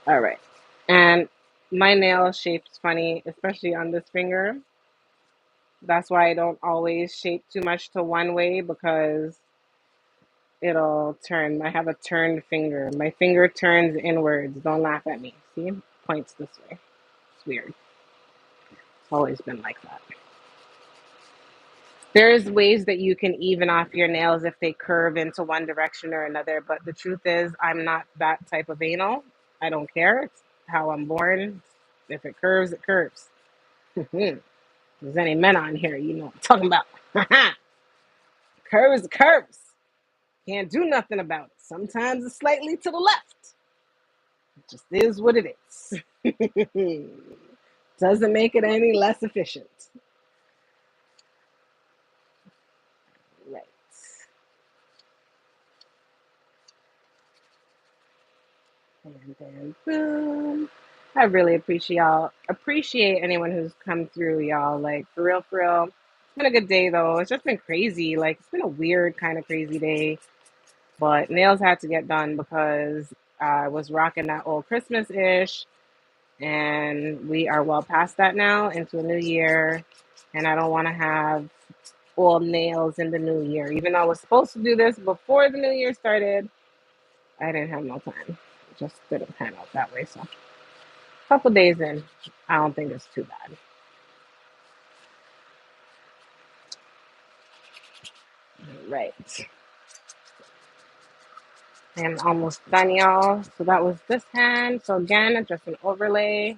Speaker 2: All right. And my nail shape's funny, especially on this finger. That's why I don't always shape too much to one way because it'll turn. I have a turned finger. My finger turns inwards. Don't laugh at me. See? Points this way. It's weird. It's always been like that. There's ways that you can even off your nails if they curve into one direction or another, but the truth is, I'm not that type of anal. I don't care. It's how I'm born. If it curves, it curves. If there's any men on here, you know what I'm talking about. Curves, curves. Can't do nothing about it. Sometimes it's slightly to the left. It just is what it is. Doesn't make it any less efficient. Right. And then boom. I really appreciate anyone who's come through, y'all. Like for real, for real. It's been a good day though. It's just been crazy. Like it's been a weird kind of crazy day. But nails had to get done because I was rocking that old Christmas ish, and we are well past that now into a new year. And I don't want to have old nails in the new year. Even though I was supposed to do this before the new year started, I didn't have no time. It just didn't pan out that way. So, a couple days in, I don't think it's too bad. Right. I'm almost done, y'all. So that was this hand. So again, just an overlay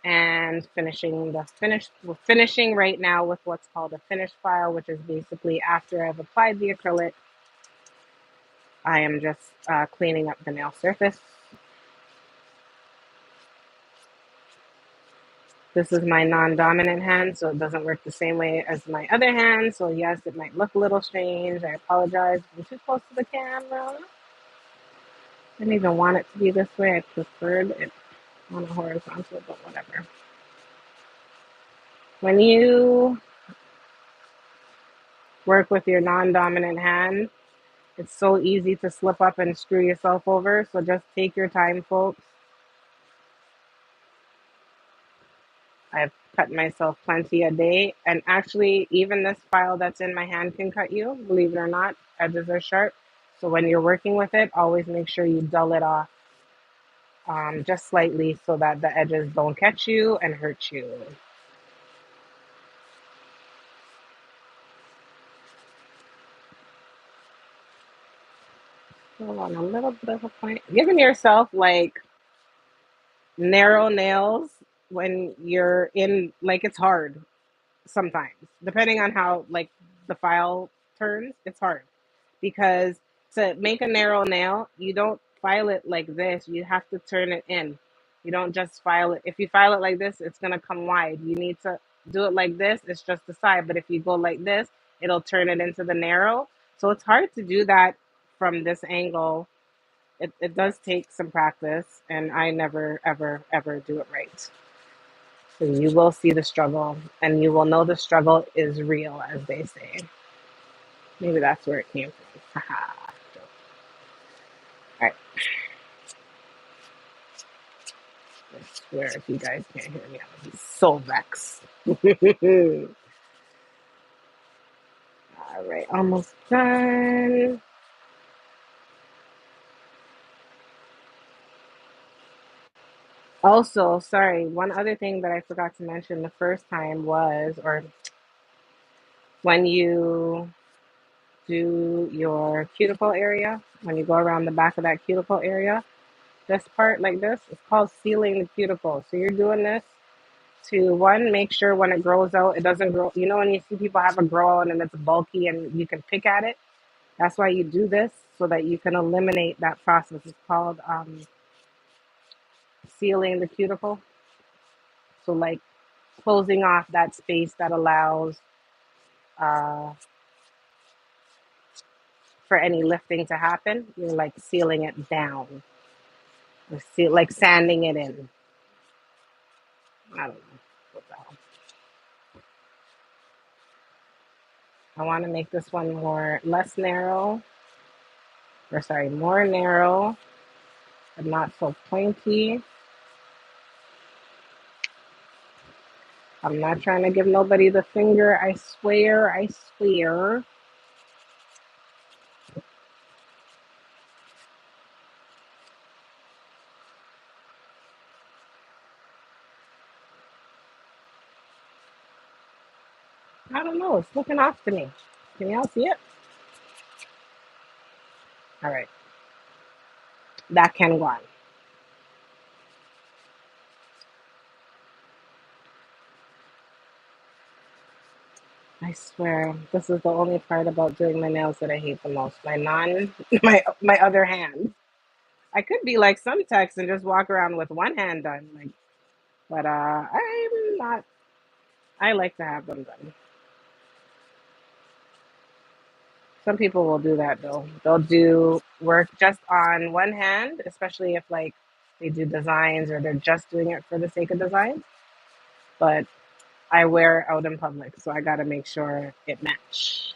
Speaker 2: and finishing the finish. We're finishing right now with what's called a finish file, which is basically after I've applied the acrylic, I am just cleaning up the nail surface. This is my non-dominant hand, so it doesn't work the same way as my other hand. So yes, it might look a little strange. I apologize. I'm too close to the camera. I didn't even want it to be this way. I preferred it on a horizontal, but whatever. When you work with your non-dominant hand, it's so easy to slip up and screw yourself over. So just take your time, folks. I've cut myself plenty a day. And actually, even this file that's in my hand can cut you, believe it or not. Edges are sharp. So when you're working with it, always make sure you dull it off just slightly so that the edges don't catch you and hurt you. Hold on a little bit of a point. Giving yourself like narrow nails when you're in, like, it's hard sometimes, depending on how like the file turns, it's hard because to make a narrow nail, you don't file it like this. You have to turn it in. You don't just file it. If you file it like this, it's gonna come wide. You need to do it like this. It's just the side. But if you go like this, it'll turn it into the narrow. So it's hard to do that from this angle. It does take some practice, and I never ever ever do it right. So you will see the struggle, and you will know the struggle is real, as they say. Maybe that's where it came from. Haha. All right. I swear, if you guys can't hear me, I'm gonna be so vexed. All right, almost done. Also, sorry, one other thing that I forgot to mention the first time was, or when you do your cuticle area, when you go around the back of that cuticle area, this part like this is called sealing the cuticle. So you're doing this to, one, make sure when it grows out, it doesn't grow. You know, when you see people have a grow out and it's bulky and you can pick at it, that's why you do this so that you can eliminate that process. It's called sealing the cuticle. So, like, closing off that space that allows uh, for any lifting to happen. You're like sealing it down, like sanding it in. I don't know what the hell. I want to make this one less narrow, or sorry, more narrow, but not so pointy. I'm not trying to give nobody the finger. I swear, I swear. I don't know. It's looking off to me. Can y'all see it? All right. That can go on. I swear, this is the only part about doing my nails that I hate the most. My other hand. I could be like some techs and just walk around with one hand done, like, but I'm not. I like to have them done. Some people will do that though. They'll do work just on one hand, especially if like they do designs or they're just doing it for the sake of design. But I wear it out in public, so I gotta make sure it match.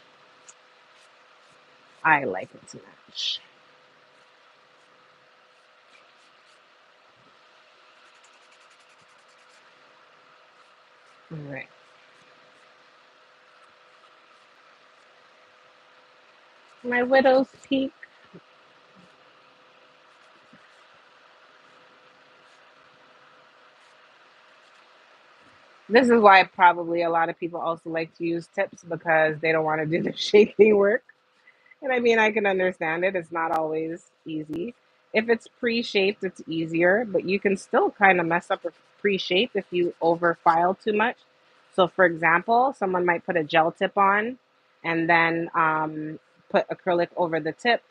Speaker 2: I like it to match. All right. My widow's peak. This is why probably a lot of people also like to use tips because they don't want to do the shaping work. And I mean, I can understand it. It's not always easy. If it's pre-shaped, it's easier, but you can still kind of mess up a pre-shape if you over file too much. So, for example, someone might put a gel tip on and then put acrylic over the tip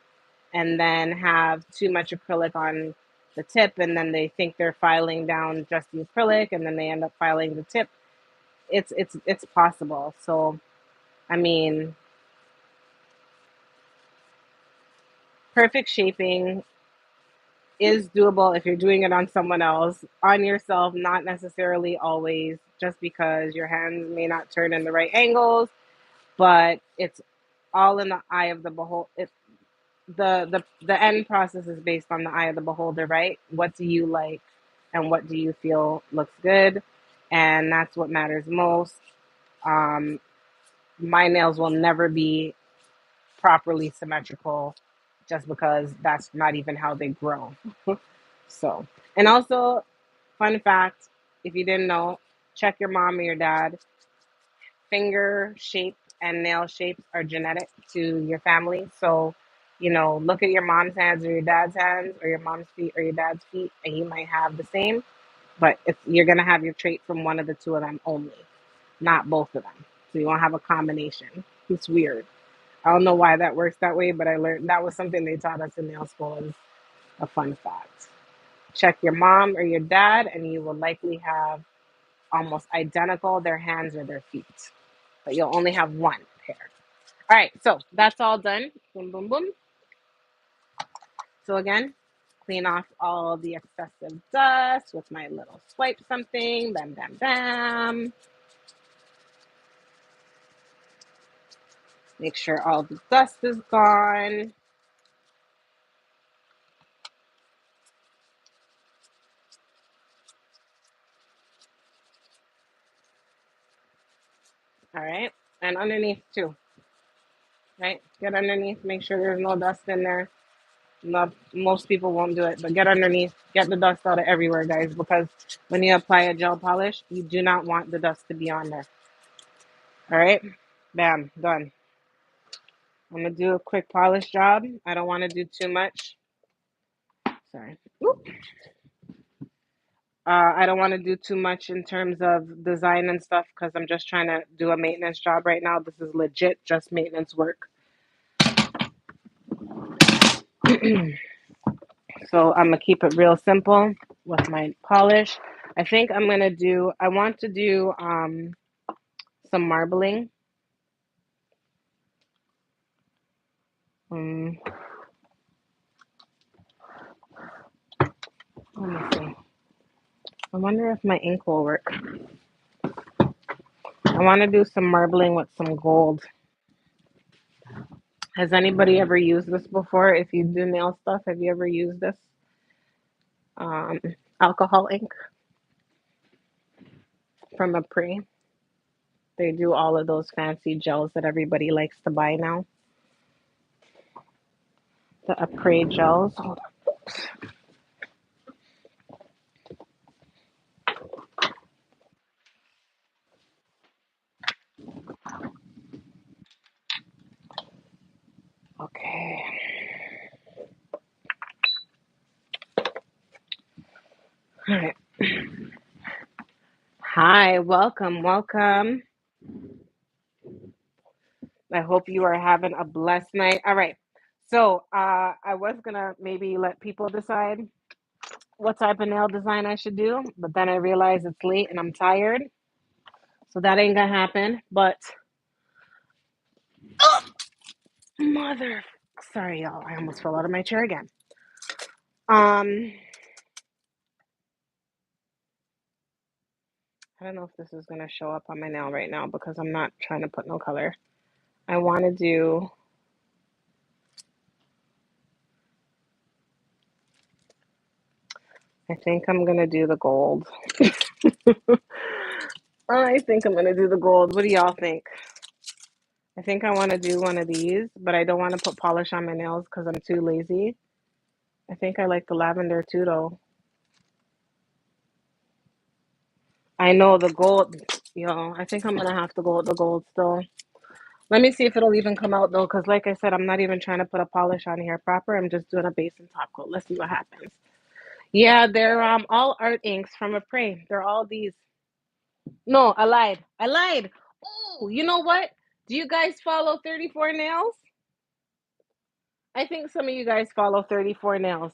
Speaker 2: and then have too much acrylic on the tip, and then they think they're filing down just the acrylic, and then they end up filing the tip. It's possible. So, I mean, perfect shaping is doable if you're doing it on someone else. On yourself, not necessarily always, just because your hands may not turn in the right angles, but it's all in the eye of the beholder. The end process is based on the eye of the beholder, right? What do you like and what do you feel looks good? And that's what matters most. Um, my nails will never be properly symmetrical just because that's not even how they grow. So, and also, fun fact, if you didn't know, check your mom or your dad. Finger shape and nail shapes are genetic to your family. So, look at your mom's hands or your dad's hands or your mom's feet or your dad's feet, and you might have the same, but you're going to have your trait from one of the two of them only, not both of them. So you won't have a combination. It's weird. I don't know why that works that way, but I learned that was something they taught us in nail school as a fun fact. Check your mom or your dad, and you will likely have almost identical their hands or their feet, but you'll only have one pair. All right, so that's all done. Boom, boom, boom. So again, clean off all the excessive dust with my little swipe something. Bam, bam, bam. Make sure all the dust is gone. All right, and underneath too. Right, get underneath. Make sure there's no dust in there. Not most people won't do it, but get underneath, get the dust out of everywhere, guys, because when you apply a gel polish, you do not want the dust to be on there. All right, bam, done. I'm gonna do a quick polish job. I don't want to do too much. Sorry. Oop. I don't want to do too much in terms of design and stuff because I'm just trying to do a maintenance job right now. This is legit just maintenance work. So I'm gonna keep it real simple with my polish. I want to do some marbling. Um, Let me see. I wonder if my ink will work. I want to do some marbling with some gold. Has anybody ever used this before? If you do nail stuff, have you ever used this um, alcohol ink from Apre? They do all of those fancy gels that everybody likes to buy now. The Apre gels. Hold on. Okay. All right. Hi, welcome, welcome. I hope you are having a blessed night. All right. So I was gonna maybe let people decide what type of nail design I should do, but then I realized it's late and I'm tired. So that ain't gonna happen. But oh, mother, sorry y'all, I almost fell out of my chair again. Um, I don't know if this is gonna show up on my nail right now because I'm not trying to put no color. I want to do. I think I'm gonna do the gold. I think I'm gonna do the gold. What do y'all think? I think I want to do one of these, but I don't want to put polish on my nails because I'm too lazy. I think I like the lavender too, though. I know the gold, I think I'm gonna have to go with the gold still. Let me see if it'll even come out though, because like I said, I'm not even trying to put a polish on here proper. I'm just doing a base and top coat. Let's see what happens. Yeah, they're all art inks from Apre. They're all these. No, I lied. I lied. Oh, you know what? Do you guys follow 34 Nails? I think some of you guys follow 34 Nails.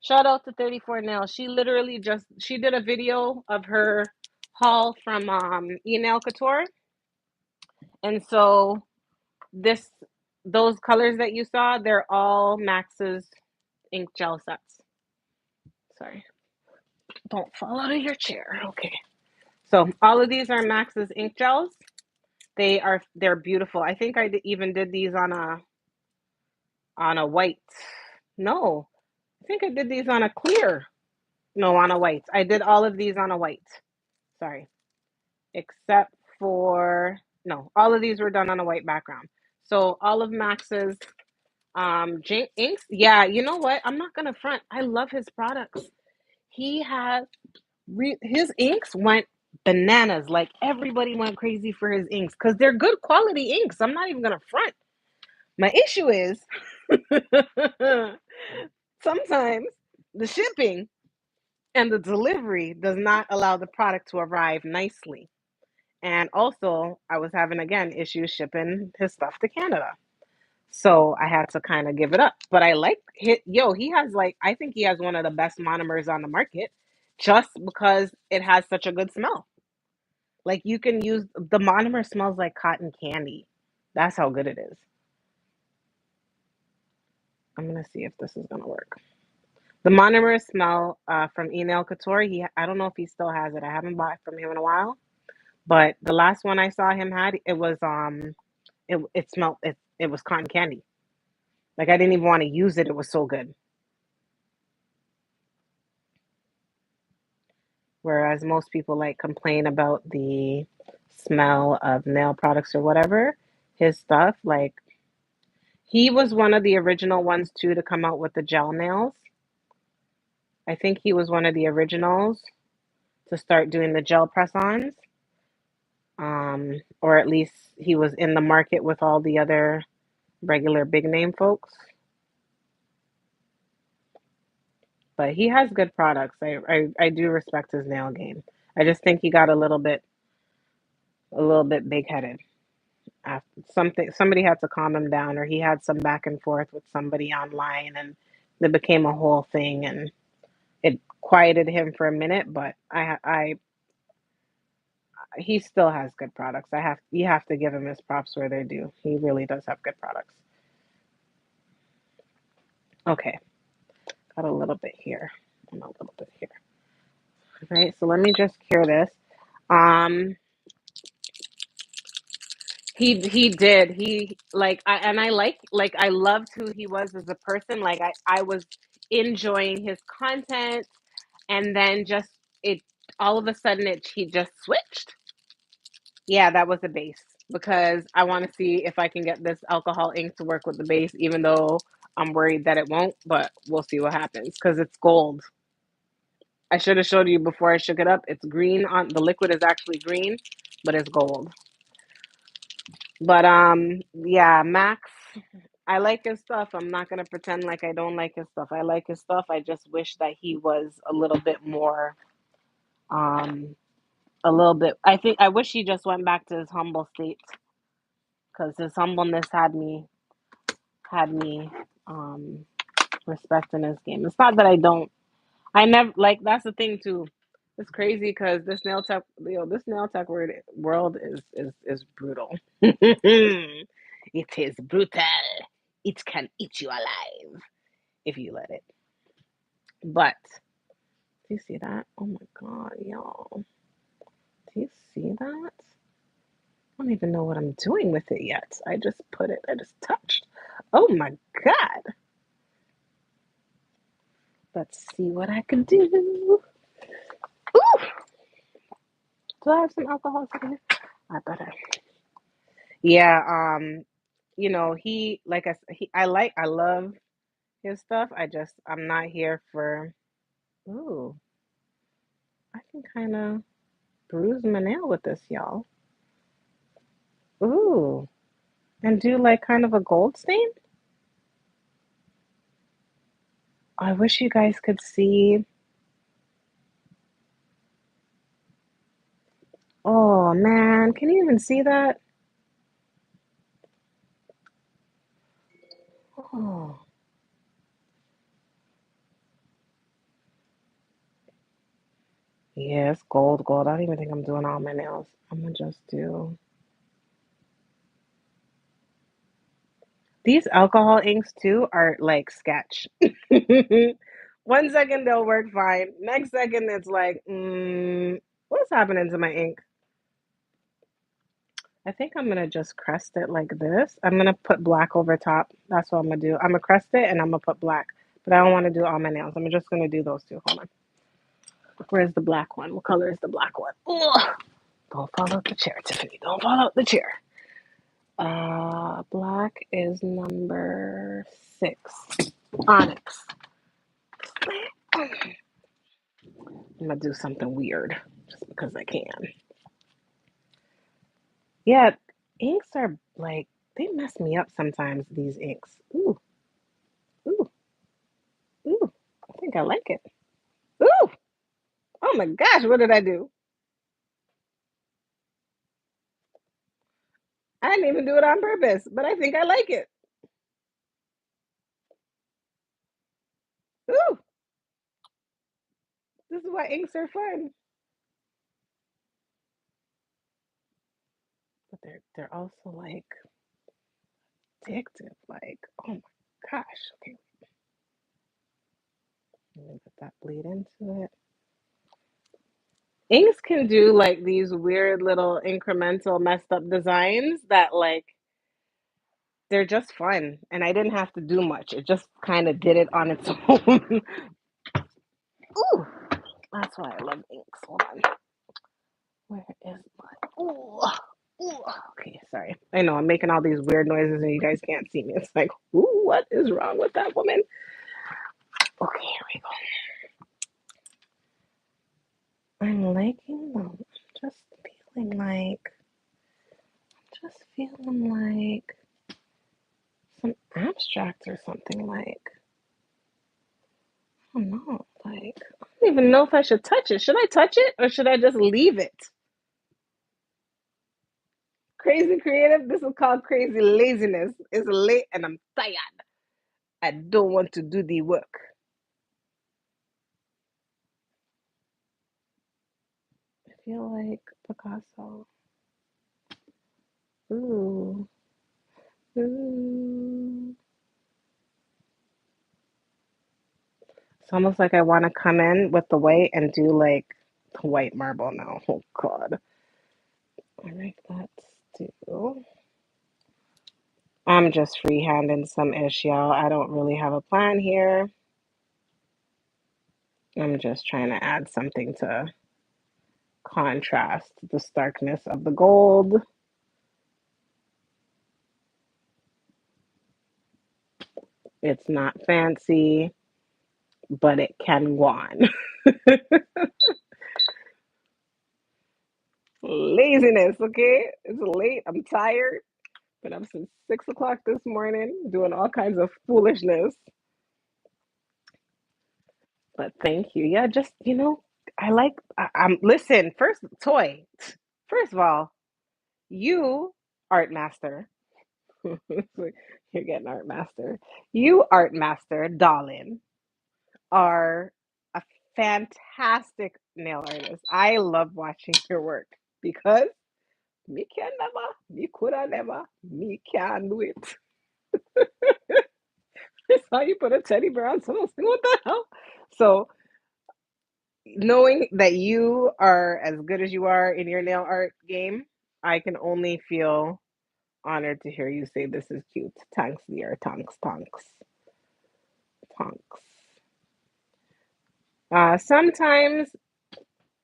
Speaker 2: Shout out to 34 Nails. She did a video of her haul from Nail Couture. And so this those colors that you saw, they're all Max's ink gel sets. Sorry. Don't fall out of your chair. Okay. So all of these are Max's ink gels. They're beautiful. I think even did these on a white. No, I think I did these on a clear. No, on a white. I did all of these on a white. Sorry. Except for, no, all of these were done on a white background. So all of Max's inks. Yeah, you know what? I'm not gonna front. I love his products. He has his inks went bananas. Like everybody went crazy for his inks because they're good quality inks. I'm not even gonna front. My issue is sometimes the shipping and the delivery does not allow the product to arrive nicely. And also, I was having again issues shipping his stuff to Canada. So I had to kind of give it up. But I like he has like I think he has one of the best monomers on the market just because it has such a good smell. Like you can use the monomer smells like cotton candy. That's how good it is. I'm gonna see if this is gonna work. The monomer smell from Nail Couture. I don't know if he still has it. I haven't bought from him in a while. But the last one I saw him had it was it smelled it was cotton candy. Like I didn't even want to use it. It was so good. Whereas most people like complain about the smell of nail products or whatever, his stuff, like he was one of the original ones too to come out with the gel nails. I think he was one of the originals to start doing the gel press-ons. Or at least he was in the market with all the other regular big name folks. But he has good products. I do respect his nail game. I just think he got a little bit big headed. Somebody had to calm him down, or he had some back and forth with somebody online, and it became a whole thing, and it quieted him for a minute. But he still has good products. You have to give him his props where they're due. He really does have good products. Okay, got a little bit here and a little bit here. Right, so let me just cure this. Um, he did. He like I and I like I loved who he was as a person. Like I was enjoying his content, and then just it all of a sudden he just switched. Yeah, that was the base because I want to see if I can get this alcohol ink to work with the base, even though I'm worried that it won't, but we'll see what happens because it's gold. I should have showed you before I shook it up. It's green on the liquid is actually green, but it's gold. But yeah, Max, I like his stuff. I'm not gonna pretend like I don't like his stuff. I like his stuff. I just wish that he was a little bit more um a little bit I think I wish he just went back to his humble state because his humbleness had me um respecting his game. It's not that I don't. I never like that's the thing too. It's crazy because this nail tech world is brutal. It is brutal. It can eat you alive if you let it. But do you see that? Oh my god, y'all! Do you see that? I don't even know what I'm doing with it yet. I just put it. I just touched. Oh my god! Let's see what I can do. Ooh, do I have some alcohol today? I better. Yeah. He like I love his stuff. I'm not here for. Ooh, I can kind of bruise my nail with this, y'all. Ooh, and do like kind of a gold stain. I wish you guys could see. Oh man, can you even see that? Oh, yes, gold, gold. I don't even think I'm doing all my nails. I'm gonna just do these alcohol inks too are like sketch. 1 second they'll work fine. Next second it's like, what's happening to my ink? I think I'm gonna just crest it like this. I'm gonna put black over top. That's what I'm gonna do. I'm gonna crest it and I'm gonna put black. But I don't want to do all my nails. I'm just gonna do those two. Hold on. Where's the black one? What color is the black one? Ugh. Don't fall out the chair, Tiffany. Don't fall out the chair. Black is number 6. Onyx. I'm gonna do something weird just because I can. Yeah, inks are like they mess me up sometimes. These inks. Ooh, ooh, ooh. I think I like it. Ooh, oh my gosh, what did I do? I didn't even do it on purpose, but I think I like it. Ooh, this is why inks are fun. But they're also like addictive. Like, oh my gosh. Okay, let me let that bleed into it. Inks can do like these weird little incremental messed up designs that like they're just fun. And I didn't have to do much. It just kind of did it on its own. Ooh, that's why I love inks. Hold on. Where is my ooh, ooh. Okay, sorry. I know I'm making all these weird noises and you guys can't see me. It's like, ooh, what is wrong with that woman? Okay, here we go. I'm liking them. Just feeling like some abstract or something like I don't know. Like I don't even know if I should touch it. Should I touch it or should I just leave it? Crazy creative. This is called crazy laziness. It's late and I'm tired. I don't want to do the work. I feel like Picasso. Ooh. Ooh. It's almost like I want to come in with the white and do like the white marble now. Oh God. All right, let's do. I'm just freehanding some ish, y'all. I don't really have a plan here. I'm just trying to add something to contrast the starkness of the gold. It's not fancy, but it can go on. Laziness, okay? It's late. I'm tired. Been up since 6 o'clock this morning, doing all kinds of foolishness. But thank you. Yeah, just I like. I'm listen. First, toy. First of all, you art master. You're getting art master. You art master, darling, are a fantastic nail artist. I love watching your work because me can never, me coulda never, me can do it. I saw you put a teddy bear on someone. What the hell? So knowing that you are as good as you are in your nail art game, I can only feel honored to hear you say this is cute. Thanks, dear. Thanks, thanks, thanks. Sometimes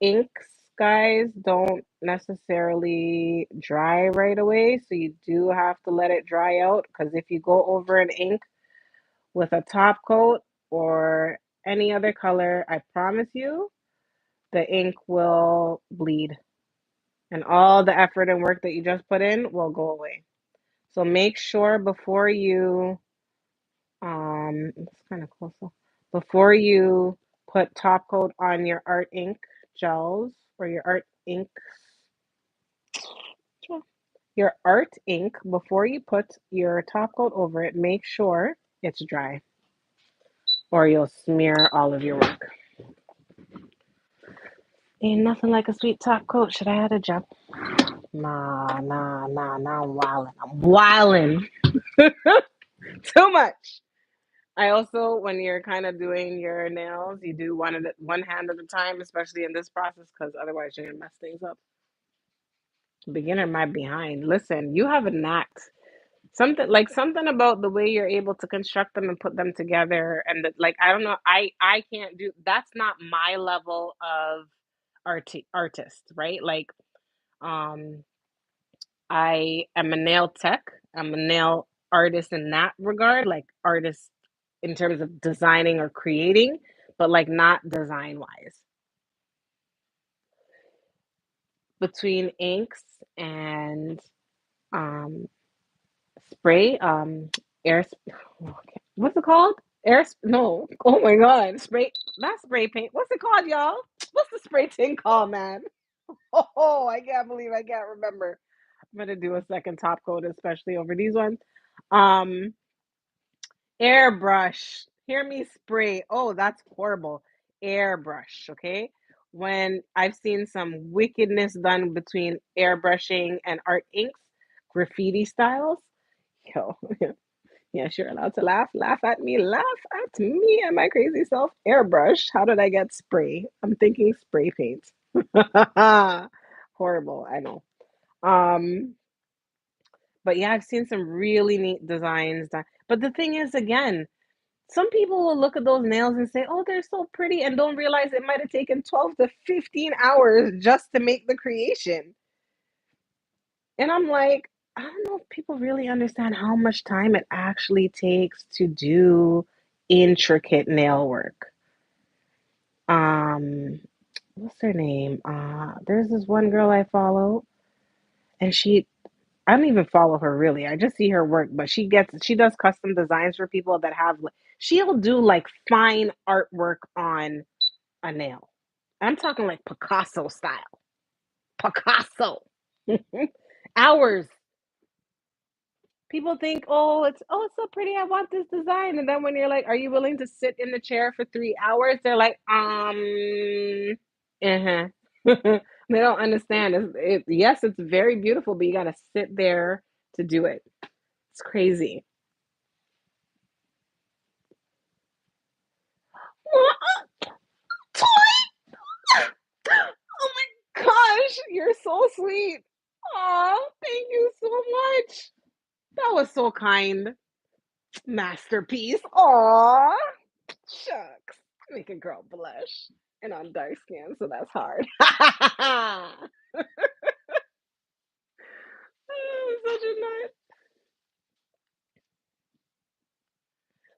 Speaker 2: inks, guys, don't necessarily dry right away, so you do have to let it dry out because if you go over an ink with a top coat or any other color, I promise you, the ink will bleed and all the effort and work that you just put in will go away. So make sure before you it's kind of close though. Before you put top coat on your art ink gels or your art ink, before you put your top coat over it, make sure it's dry or you'll smear all of your work. Ain't nothing like a sweet top coat. Should I add a gem? Nah, nah, nah, nah. I'm wildin'. I'm wildin'. Too much. I also, when you're kind of doing your nails, you do one hand at a time, especially in this process, because otherwise you're gonna mess things up. Beginner might behind. Listen, you have a knack. Something about the way you're able to construct them and put them together, and like I don't know, I can't do. That's not my level of artist, right? Like, um, I am a nail tech. I'm a nail artist in that regard, like artist in terms of designing or creating, but like not design wise. Between inks and um spray, air what's it called? No. Oh my god. Spray not spray paint. What's it called, y'all? What's the spray thing called, man? Oh, I can't believe I can't remember. I'm gonna do a second top coat, especially over these ones. Um Airbrush. Hear me spray. Oh, that's horrible. Airbrush, okay? When I've seen some wickedness done between airbrushing and art inks, graffiti styles. Yo, yes, you're allowed to laugh. Laugh at me. Laugh at me and my crazy self. Airbrush. How did I get spray? I'm thinking spray paint. Horrible, I know. Um, but yeah, I've seen some really neat designs done. But the thing is, again, some people will look at those nails and say, "Oh, they're so pretty," and don't realize it might have taken 12 to 15 hours just to make the creation. And I'm like, I don't know if people really understand how much time it actually takes to do intricate nail work. Um, what's her name? There's this one girl I follow, and I don't even follow her really. I just see her work, but she does custom designs for people that have she'll do like fine artwork on a nail. I'm talking like Picasso style. Picasso. Hours. People think, it's so pretty. I want this design. And then when you're like, are you willing to sit in the chair for 3 hours? They're like, uh-huh. They don't understand. Yes, it's very beautiful, but you gotta sit there to do it. It's crazy. You're so sweet. Oh, thank you so much. That was so kind. Masterpiece. Aw, shucks. Make a girl blush. And I'm dark skinned, so that's hard. Such a nut.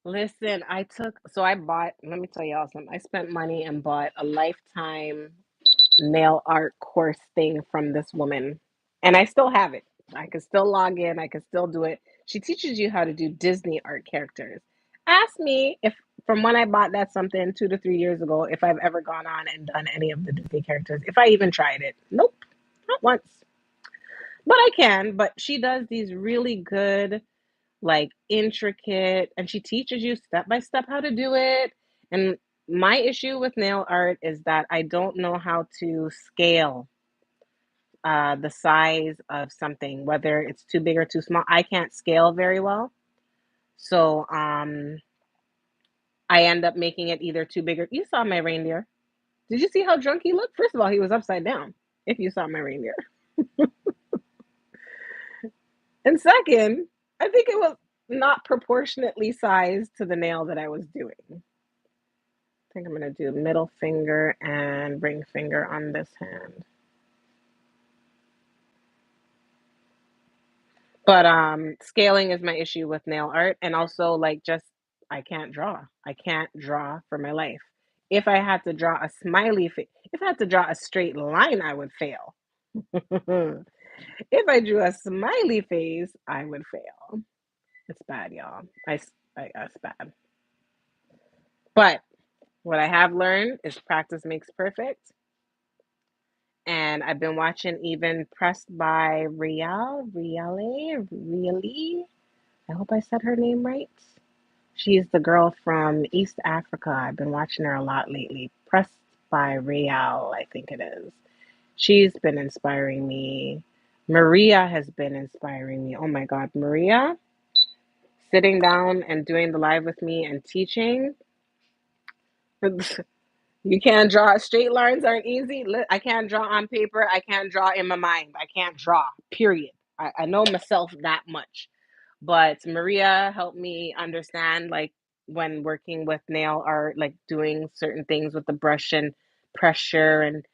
Speaker 2: Listen, I bought, let me tell y'all something. I spent money and bought a lifetime nail art course thing from this woman. And I still have it. I can still log in, I can still do it. She teaches you how to do Disney art characters. Ask me if, from when I bought that something 2 to 3 years ago, if I've ever gone on and done any of the Disney characters. If I even tried it. Nope, not once. But I can. But she does these really good, like intricate, and she teaches you step by step how to do it. And my issue with nail art is that I don't know how to scale the size of something, whether it's too big or too small. I can't scale very well. So I end up making it either too big or, you saw my reindeer. Did you see how drunk he looked? First of all, he was upside down, if you saw my reindeer. And second, I think it was not proportionately sized to the nail that I was doing. I think I'm going to do middle finger and ring finger on this hand. But scaling is my issue with nail art, and also like just I can't draw. I can't draw for my life. If I had to draw a smiley face, if I had to draw a straight line, I would fail. If I drew a smiley face, I would fail. It's bad, y'all. It's bad. But what I have learned is practice makes perfect. And I've been watching even Pressed by Riale. I hope I said her name right. She's the girl from East Africa. I've been watching her a lot lately. Pressed by Real, I think it is. She's been inspiring me. Maria has been inspiring me. Oh my God, Maria, sitting down and doing the live with me and teaching. You can't draw. Straight lines aren't easy. I can't draw on paper. I can't draw in my mind. I can't draw, period. I know myself that much. But Maria helped me understand, like, when working with nail art, like doing certain things with the brush and pressure and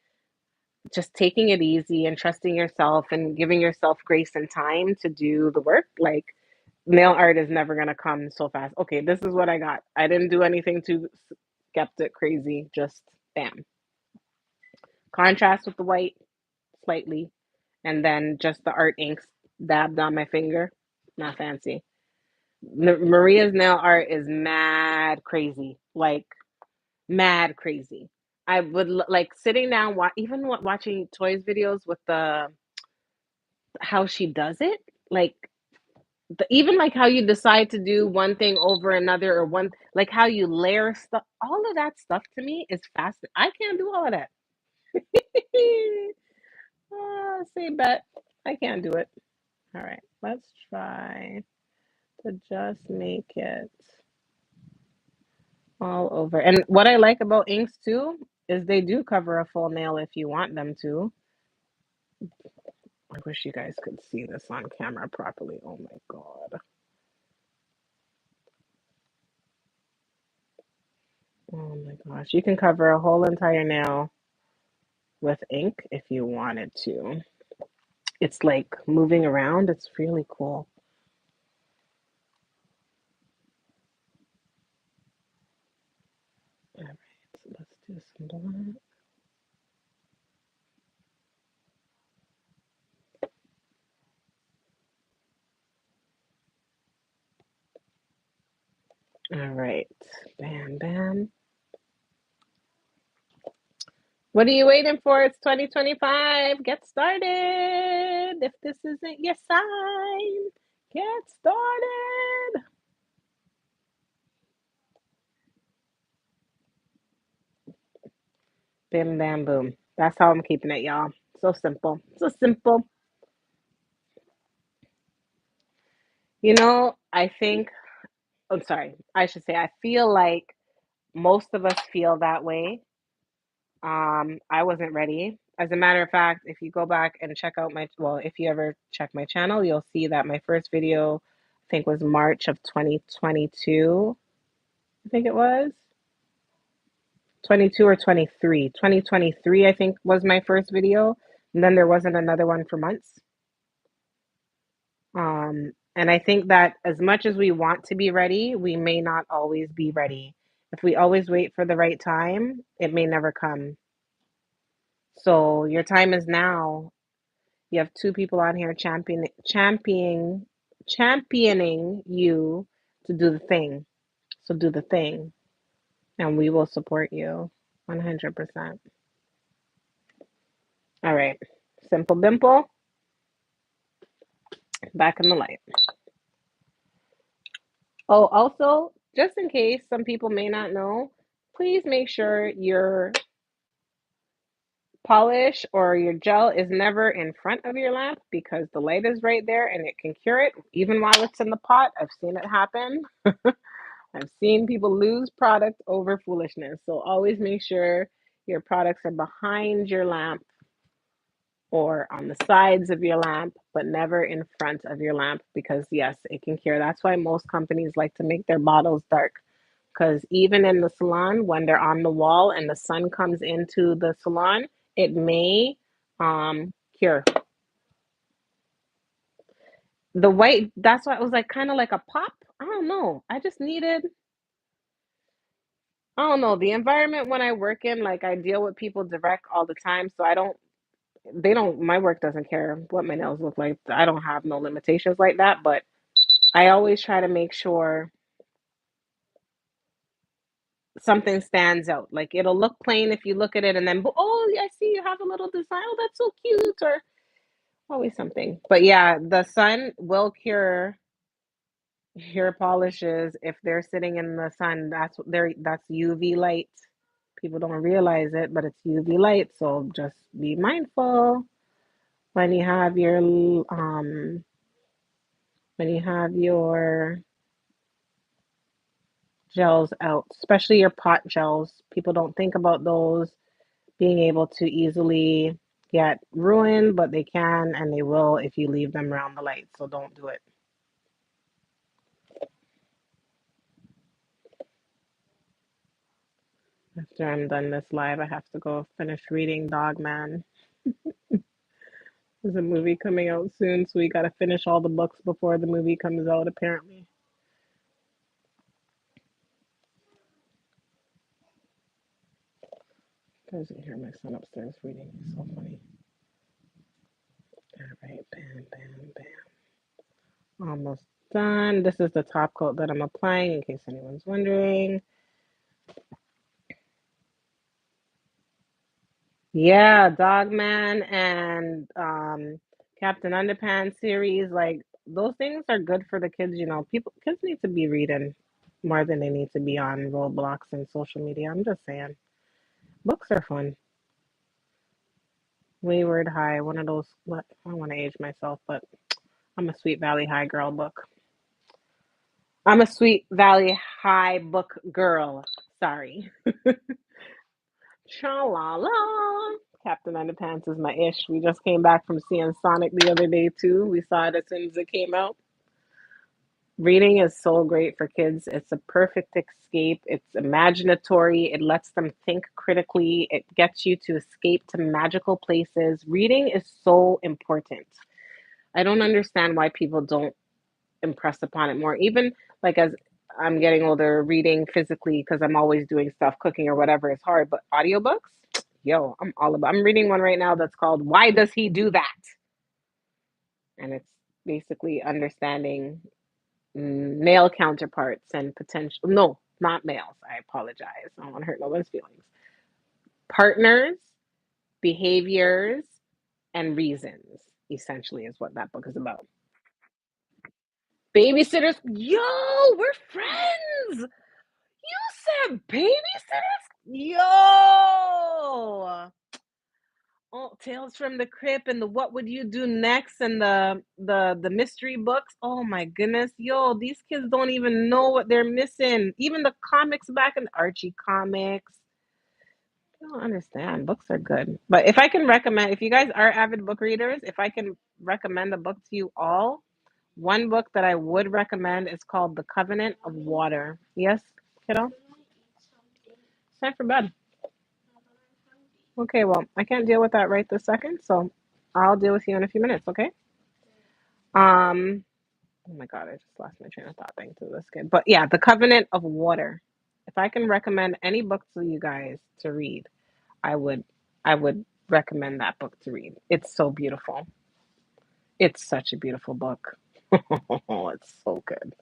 Speaker 2: just taking it easy and trusting yourself and giving yourself grace and time to do the work. Like, nail art is never going to come so fast. Okay, this is what I got. I didn't do anything too skeptic crazy, just bam. Contrast with the white slightly, and then just the art inks dabbed on my finger. Not fancy. Maria's nail art is mad crazy, like mad crazy. I would like sitting down, even watching toys videos with the how she does it, like even like how you decide to do one thing over another, or one like how you layer stuff. All of that stuff to me is fast. I can't do all of that. Say bet I can't do it. All right, let's try to just make it all over. And what I like about inks too is they do cover a full nail if you want them to. I wish you guys could see this on camera properly. Oh my God. Oh my gosh. You can cover a whole entire nail with ink if you wanted to. It's like moving around. It's really cool. All right, so let's do some black. All right. Bam, bam. What are you waiting for? It's 2025. Get started. If this isn't your sign, get started. Bim, bam, boom. That's how I'm keeping it, y'all. So simple. So simple. I think, I'm sorry, I should say, I feel like most of us feel that way. I wasn't ready. As a matter of fact, if you go back and check out if you ever check my channel, you'll see that my first video, I think, was March of 2022. I think it was 22 or 23. 2023, I think, was my first video. And then there wasn't another one for months. And I think that as much as we want to be ready, we may not always be ready. If we always wait for the right time, it may never come. So your time is now. You have two people on here championing you to do the thing. So do the thing, and we will support you 100%. All right. Simple Dimple, back in the light. Oh, also, just in case some people may not know, please make sure your polish or your gel is never in front of your lamp because the light is right there and it can cure it even while it's in the pot. I've seen it happen. I've seen people lose product over foolishness. So always make sure your products are behind your lamp or on the sides of your lamp, but never in front of your lamp because, yes, it can cure. That's why most companies like to make their bottles dark because even in the salon, when they're on the wall and the sun comes into the salon, it may cure. The white, that's why it was like kind of like a pop. I don't know. I don't know. The environment when I work in, like I deal with people direct all the time. So my work doesn't care what my nails look like. I don't have no limitations like that. But I always try to make sure something stands out. Like it'll look plain if you look at it and then, oh, I see you have a little design. Oh, that's so cute. Or always something. But yeah, the sun will cure your polishes if they're sitting in the sun. That's UV light. People don't realize it, but it's UV light. So just be mindful when you have your gels out, especially your pot gels. People don't think about those being able to easily get ruined, but they can and they will if you leave them around the light. So don't do it. After I'm done this live, I have to go finish reading Dog Man. There's a movie coming out soon, so we got to finish all the books before the movie comes out, apparently. Guys, you hear my son upstairs reading. He's so funny. All right, bam, bam, bam. Almost done. This is the top coat that I'm applying in case anyone's wondering. Yeah, Dogman and Captain Underpants series, like those things are good for the kids, kids need to be reading more than they need to be on Roblox and social media. I'm just saying. Books are fun. Wayward High, one of those, I don't want to age myself, but I'm a Sweet Valley High girl book. I'm a Sweet Valley High book girl. Sorry. Cha la la. Captain Underpants is my ish. We just came back from seeing Sonic the other day too. We saw it as soon as it came out. Reading is so great for kids. It's a perfect escape. It's imaginatory. It lets them think critically. It gets you to escape to magical places. Reading is so important. I don't understand why people don't impress upon it more. Even like as I'm getting older, reading physically because I'm always doing stuff, cooking or whatever is hard. But audiobooks, yo, I'm reading one right now that's called Why Does He Do That? And it's basically understanding male counterparts and potential, no, not males. I apologize. I don't want to hurt no one's feelings. Partners, behaviors, and reasons, essentially, is what that book is about. Babysitters, yo, we're friends. You said babysitters? Yo. Oh, Tales from the Crypt and the What Would You Do Next and the mystery books. Oh my goodness. Yo, these kids don't even know what they're missing. Even the comics back in Archie comics. I don't understand. Books are good. But if I can recommend, if you guys are avid book readers, if I can recommend a book to you all, one book that I would recommend is called The Covenant of Water. Yes, kiddo? It's time for bed. Okay, well, I can't deal with that right this second, so I'll deal with you in a few minutes, okay? Um, oh my God, I just lost my train of thought thanks to this kid. But yeah, The Covenant of Water. If I can recommend any book to you guys to read, I would I would recommend that book to read. It's so beautiful. It's such a beautiful book. It's so good.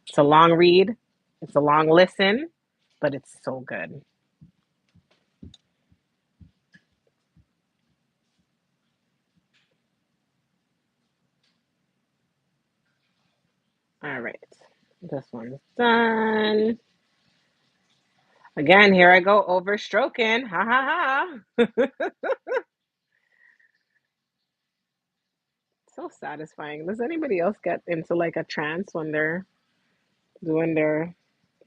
Speaker 2: It's a long read, it's a long listen, but it's so good. All right. This one's done. Again, here I go over stroking. Ha ha ha. So satisfying. Does anybody else get into like a trance when they're doing their.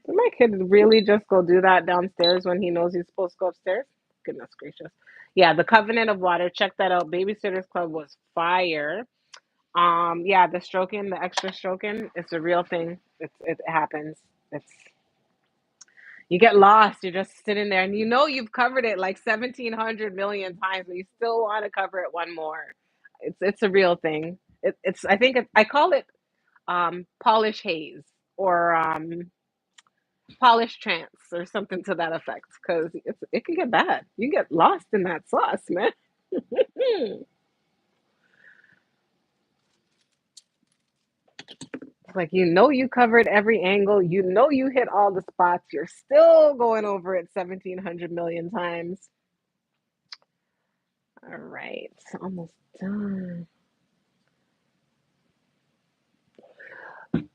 Speaker 2: Did my kid really just go do that downstairs when he knows he's supposed to go upstairs? Goodness gracious. Yeah, The Covenant of Water. Check that out. Babysitters Club was fire. Yeah, the stroking, the extra stroking, it's a real thing. It happens. It's you get lost. You're just sitting there, and you know you've covered it like 1,700 million times, but you still want to cover it one more. It's a real thing. It's I think I call it polish haze or polish trance or something to that effect because it can get bad. You get lost in that sauce, man. Like you know you covered every angle, you know you hit all the spots, you're still going over it 1,700 million times. All right, almost done.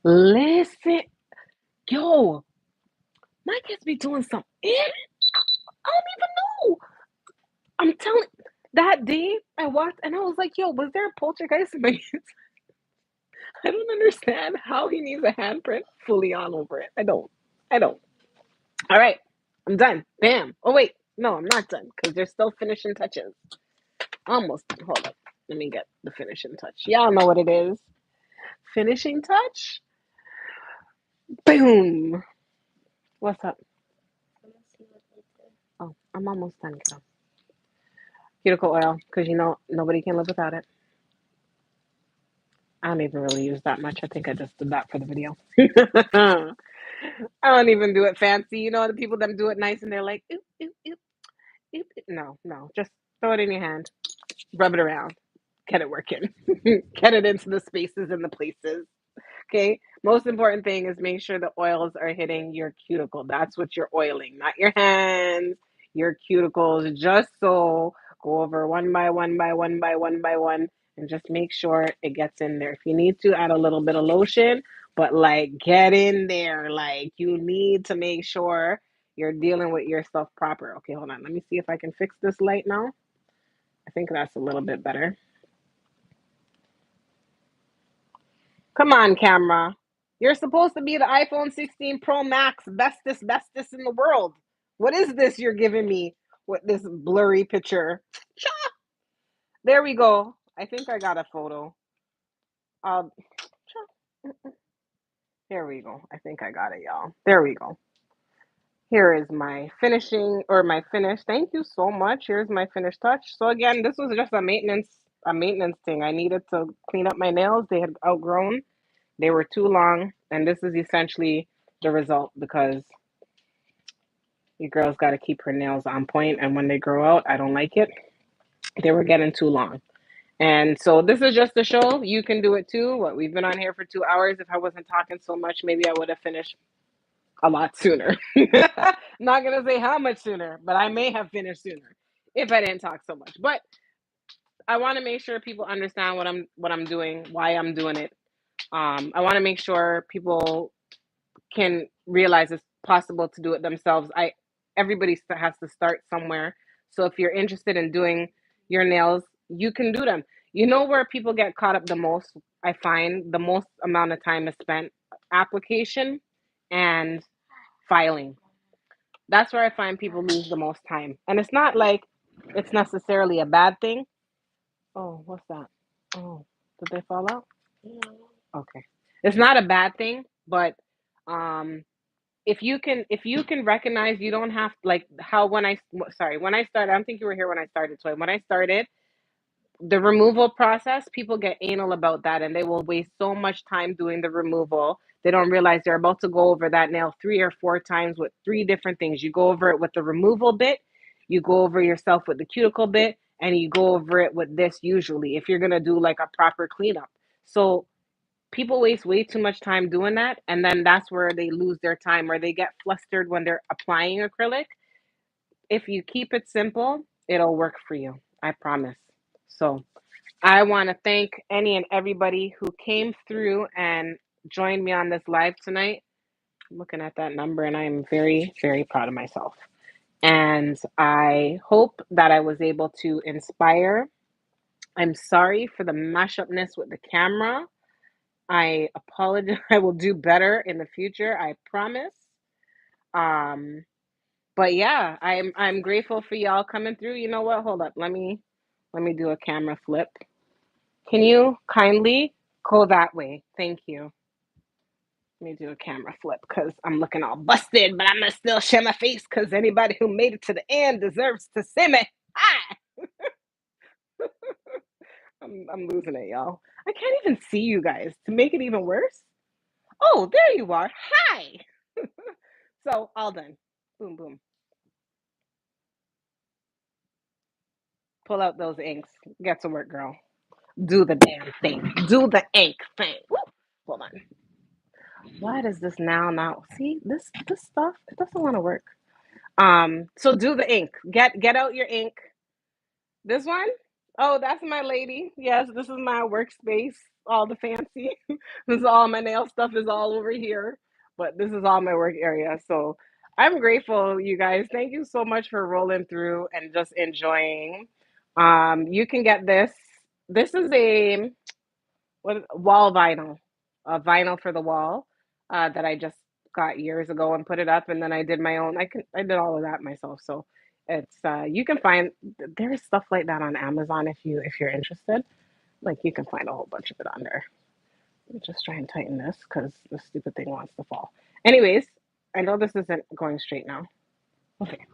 Speaker 2: Listen, yo, my kids be doing something. I don't even know. I'm telling. That day I walked and I was like, yo, was there a poltergeist in my kids? I don't understand how he needs a handprint fully on over it. I don't. I don't. All right, I'm done. Bam. Oh wait, no, I'm not done because there's still finishing touches. Almost. Hold up. Let me get the finishing touch. Y'all know what it is. Finishing touch. Boom. What's up? Oh, I'm almost done, kiddo. Cuticle oil, because you know nobody can live without it. I don't even really use that much. I think I just did that for the video. I don't even do it fancy. You know the people that do it nice and they're like, oop, oop, oop, oop. No, no. Just throw it in your hand. Rub it around. Get it working. Get it into the spaces and the places. Okay. Most important thing is make sure the oils are hitting your cuticle. That's what you're oiling, not your hands, your cuticles. Just so go over one by one by one by one by one and just make sure it gets in there. If you need to, add a little bit of lotion, but like get in there. Like you need to make sure you're dealing with your stuff proper. Okay, hold on. Let me see if I can fix this light now. I think that's a little bit better. Come on, camera. You're supposed to be the iPhone 16 Pro Max, bestest in the world. What is this you're giving me with this blurry picture? There we go. I think I got a photo. Um, here we go. I think I got it, y'all. There we go. Here is my finishing or my finish. Thank you so much. Here's my finished touch. So again, this was just a maintenance thing. I needed to clean up my nails. They had outgrown. They were too long, and this is essentially the result because your girl's got to keep her nails on point, and when they grow out, I don't like it. They were getting too long. And so this is just a show. You can do it too. What we've been on here for 2 hours. If I wasn't talking so much, maybe I would have finished a lot sooner. Not gonna say how much sooner, but I may have finished sooner if I didn't talk so much. But I want to make sure people understand what I'm doing, why I'm doing it. I want to make sure people can realize it's possible to do it themselves. Everybody has to start somewhere. So if you're interested in doing your nails, you can do them. You know where people get caught up the most? I find the most amount of time is spent application and filing. That's where I find people lose the most time. And it's not like it's necessarily a bad thing. Oh, what's that? Oh, did they fall out? Okay. It's not a bad thing, but um if you can recognize, you don't have, like, how when I sorry, when I started, I don't think you were here when I started. So when I started the removal process, people get anal about that and they will waste so much time doing the removal. They don't realize they're about to go over that nail 3 or 4 times with 3 different things. You go over it with the removal bit, you go over yourself with the cuticle bit, and you go over it with this usually if you're going to do like a proper cleanup. So people waste way too much time doing that, and then that's where they lose their time or they get flustered when they're applying acrylic. If you keep it simple, it'll work for you. I promise. So I want to thank any and everybody who came through and joined me on this live tonight. I'm looking at that number and I am very, very proud of myself. And I hope that I was able to inspire. I'm sorry for the mashupness with the camera. I apologize. I will do better in the future. I promise. Um, but yeah, I'm grateful for y'all coming through. You know what? Hold up. Let me do a camera flip. Can you kindly go that way? Thank you. Let me do a camera flip because I'm looking all busted, but I'm gonna still share my face because anybody who made it to the end deserves to see me. Hi. I'm losing it, y'all. I can't even see you guys. To make it even worse. Oh, there you are. Hi. So all done. Boom, boom. Pull out those inks. Get to work, girl. Do the damn thing. Do the ink thing. Woo. Hold on. Why does this now? See this stuff? It doesn't want to work. So do the ink. Get out your ink. This one? Oh, that's my lady. Yes, this is my workspace. All the fancy. This is all my nail stuff is all over here. But this is all my work area. So I'm grateful, you guys. Thank you so much for rolling through and just enjoying. You can get this. This is a wall vinyl, a vinyl for the wall that I just got years ago and put it up, and then I did my own. I did all of that myself. So it's you can find there's stuff like that on Amazon if you're interested. Like you can find a whole bunch of it on there. Let me just try and tighten this because the stupid thing wants to fall. Anyways, I know this isn't going straight now. Okay,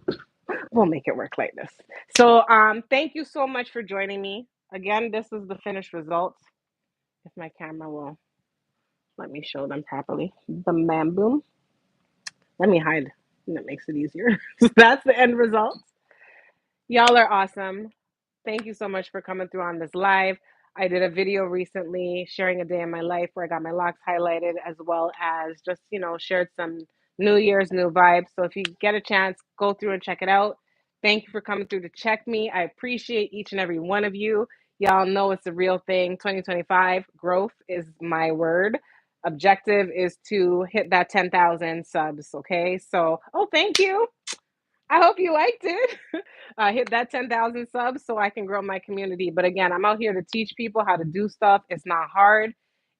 Speaker 2: we'll make it work like this. So thank you so much for joining me. Again, this is the finished results. If my camera will let me show them properly. The man boom. Let me hide. That makes it easier. That's the end result. Y'all are awesome. Thank you so much for coming through on this live. I did a video recently sharing a day in my life where I got my locks highlighted as well as just, shared some New Year's new vibes. So if you get a chance, go through and check it out. Thank you for coming through to check me. I appreciate each and every one of you. Y'all know it's a real thing. 2025 growth is my word. Objective is to hit that 10,000 subs. Okay. So, oh, thank you. I hope you liked it. Hit that 10,000 subs so I can grow my community. But again, I'm out here to teach people how to do stuff. It's not hard.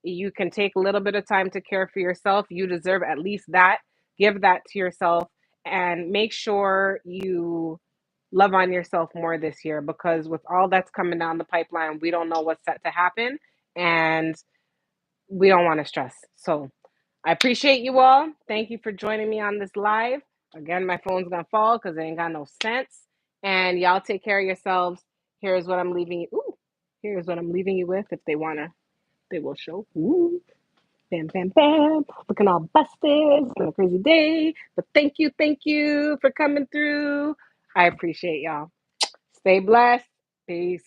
Speaker 2: You can take a little bit of time to care for yourself. You deserve at least that. Give that to yourself and make sure you love on yourself more this year because with all that's coming down the pipeline, we don't know what's set to happen and we don't want to stress. So I appreciate you all. Thank you for joining me on this live. Again, my phone's gonna fall because it ain't got no sense. And y'all take care of yourselves. Here's what I'm leaving you. Ooh, here's what I'm leaving you with. If they wanna, they will show. Ooh, bam, bam, bam. Looking all busted. It's been a crazy day. But thank you for coming through. I appreciate y'all. Stay blessed. Peace.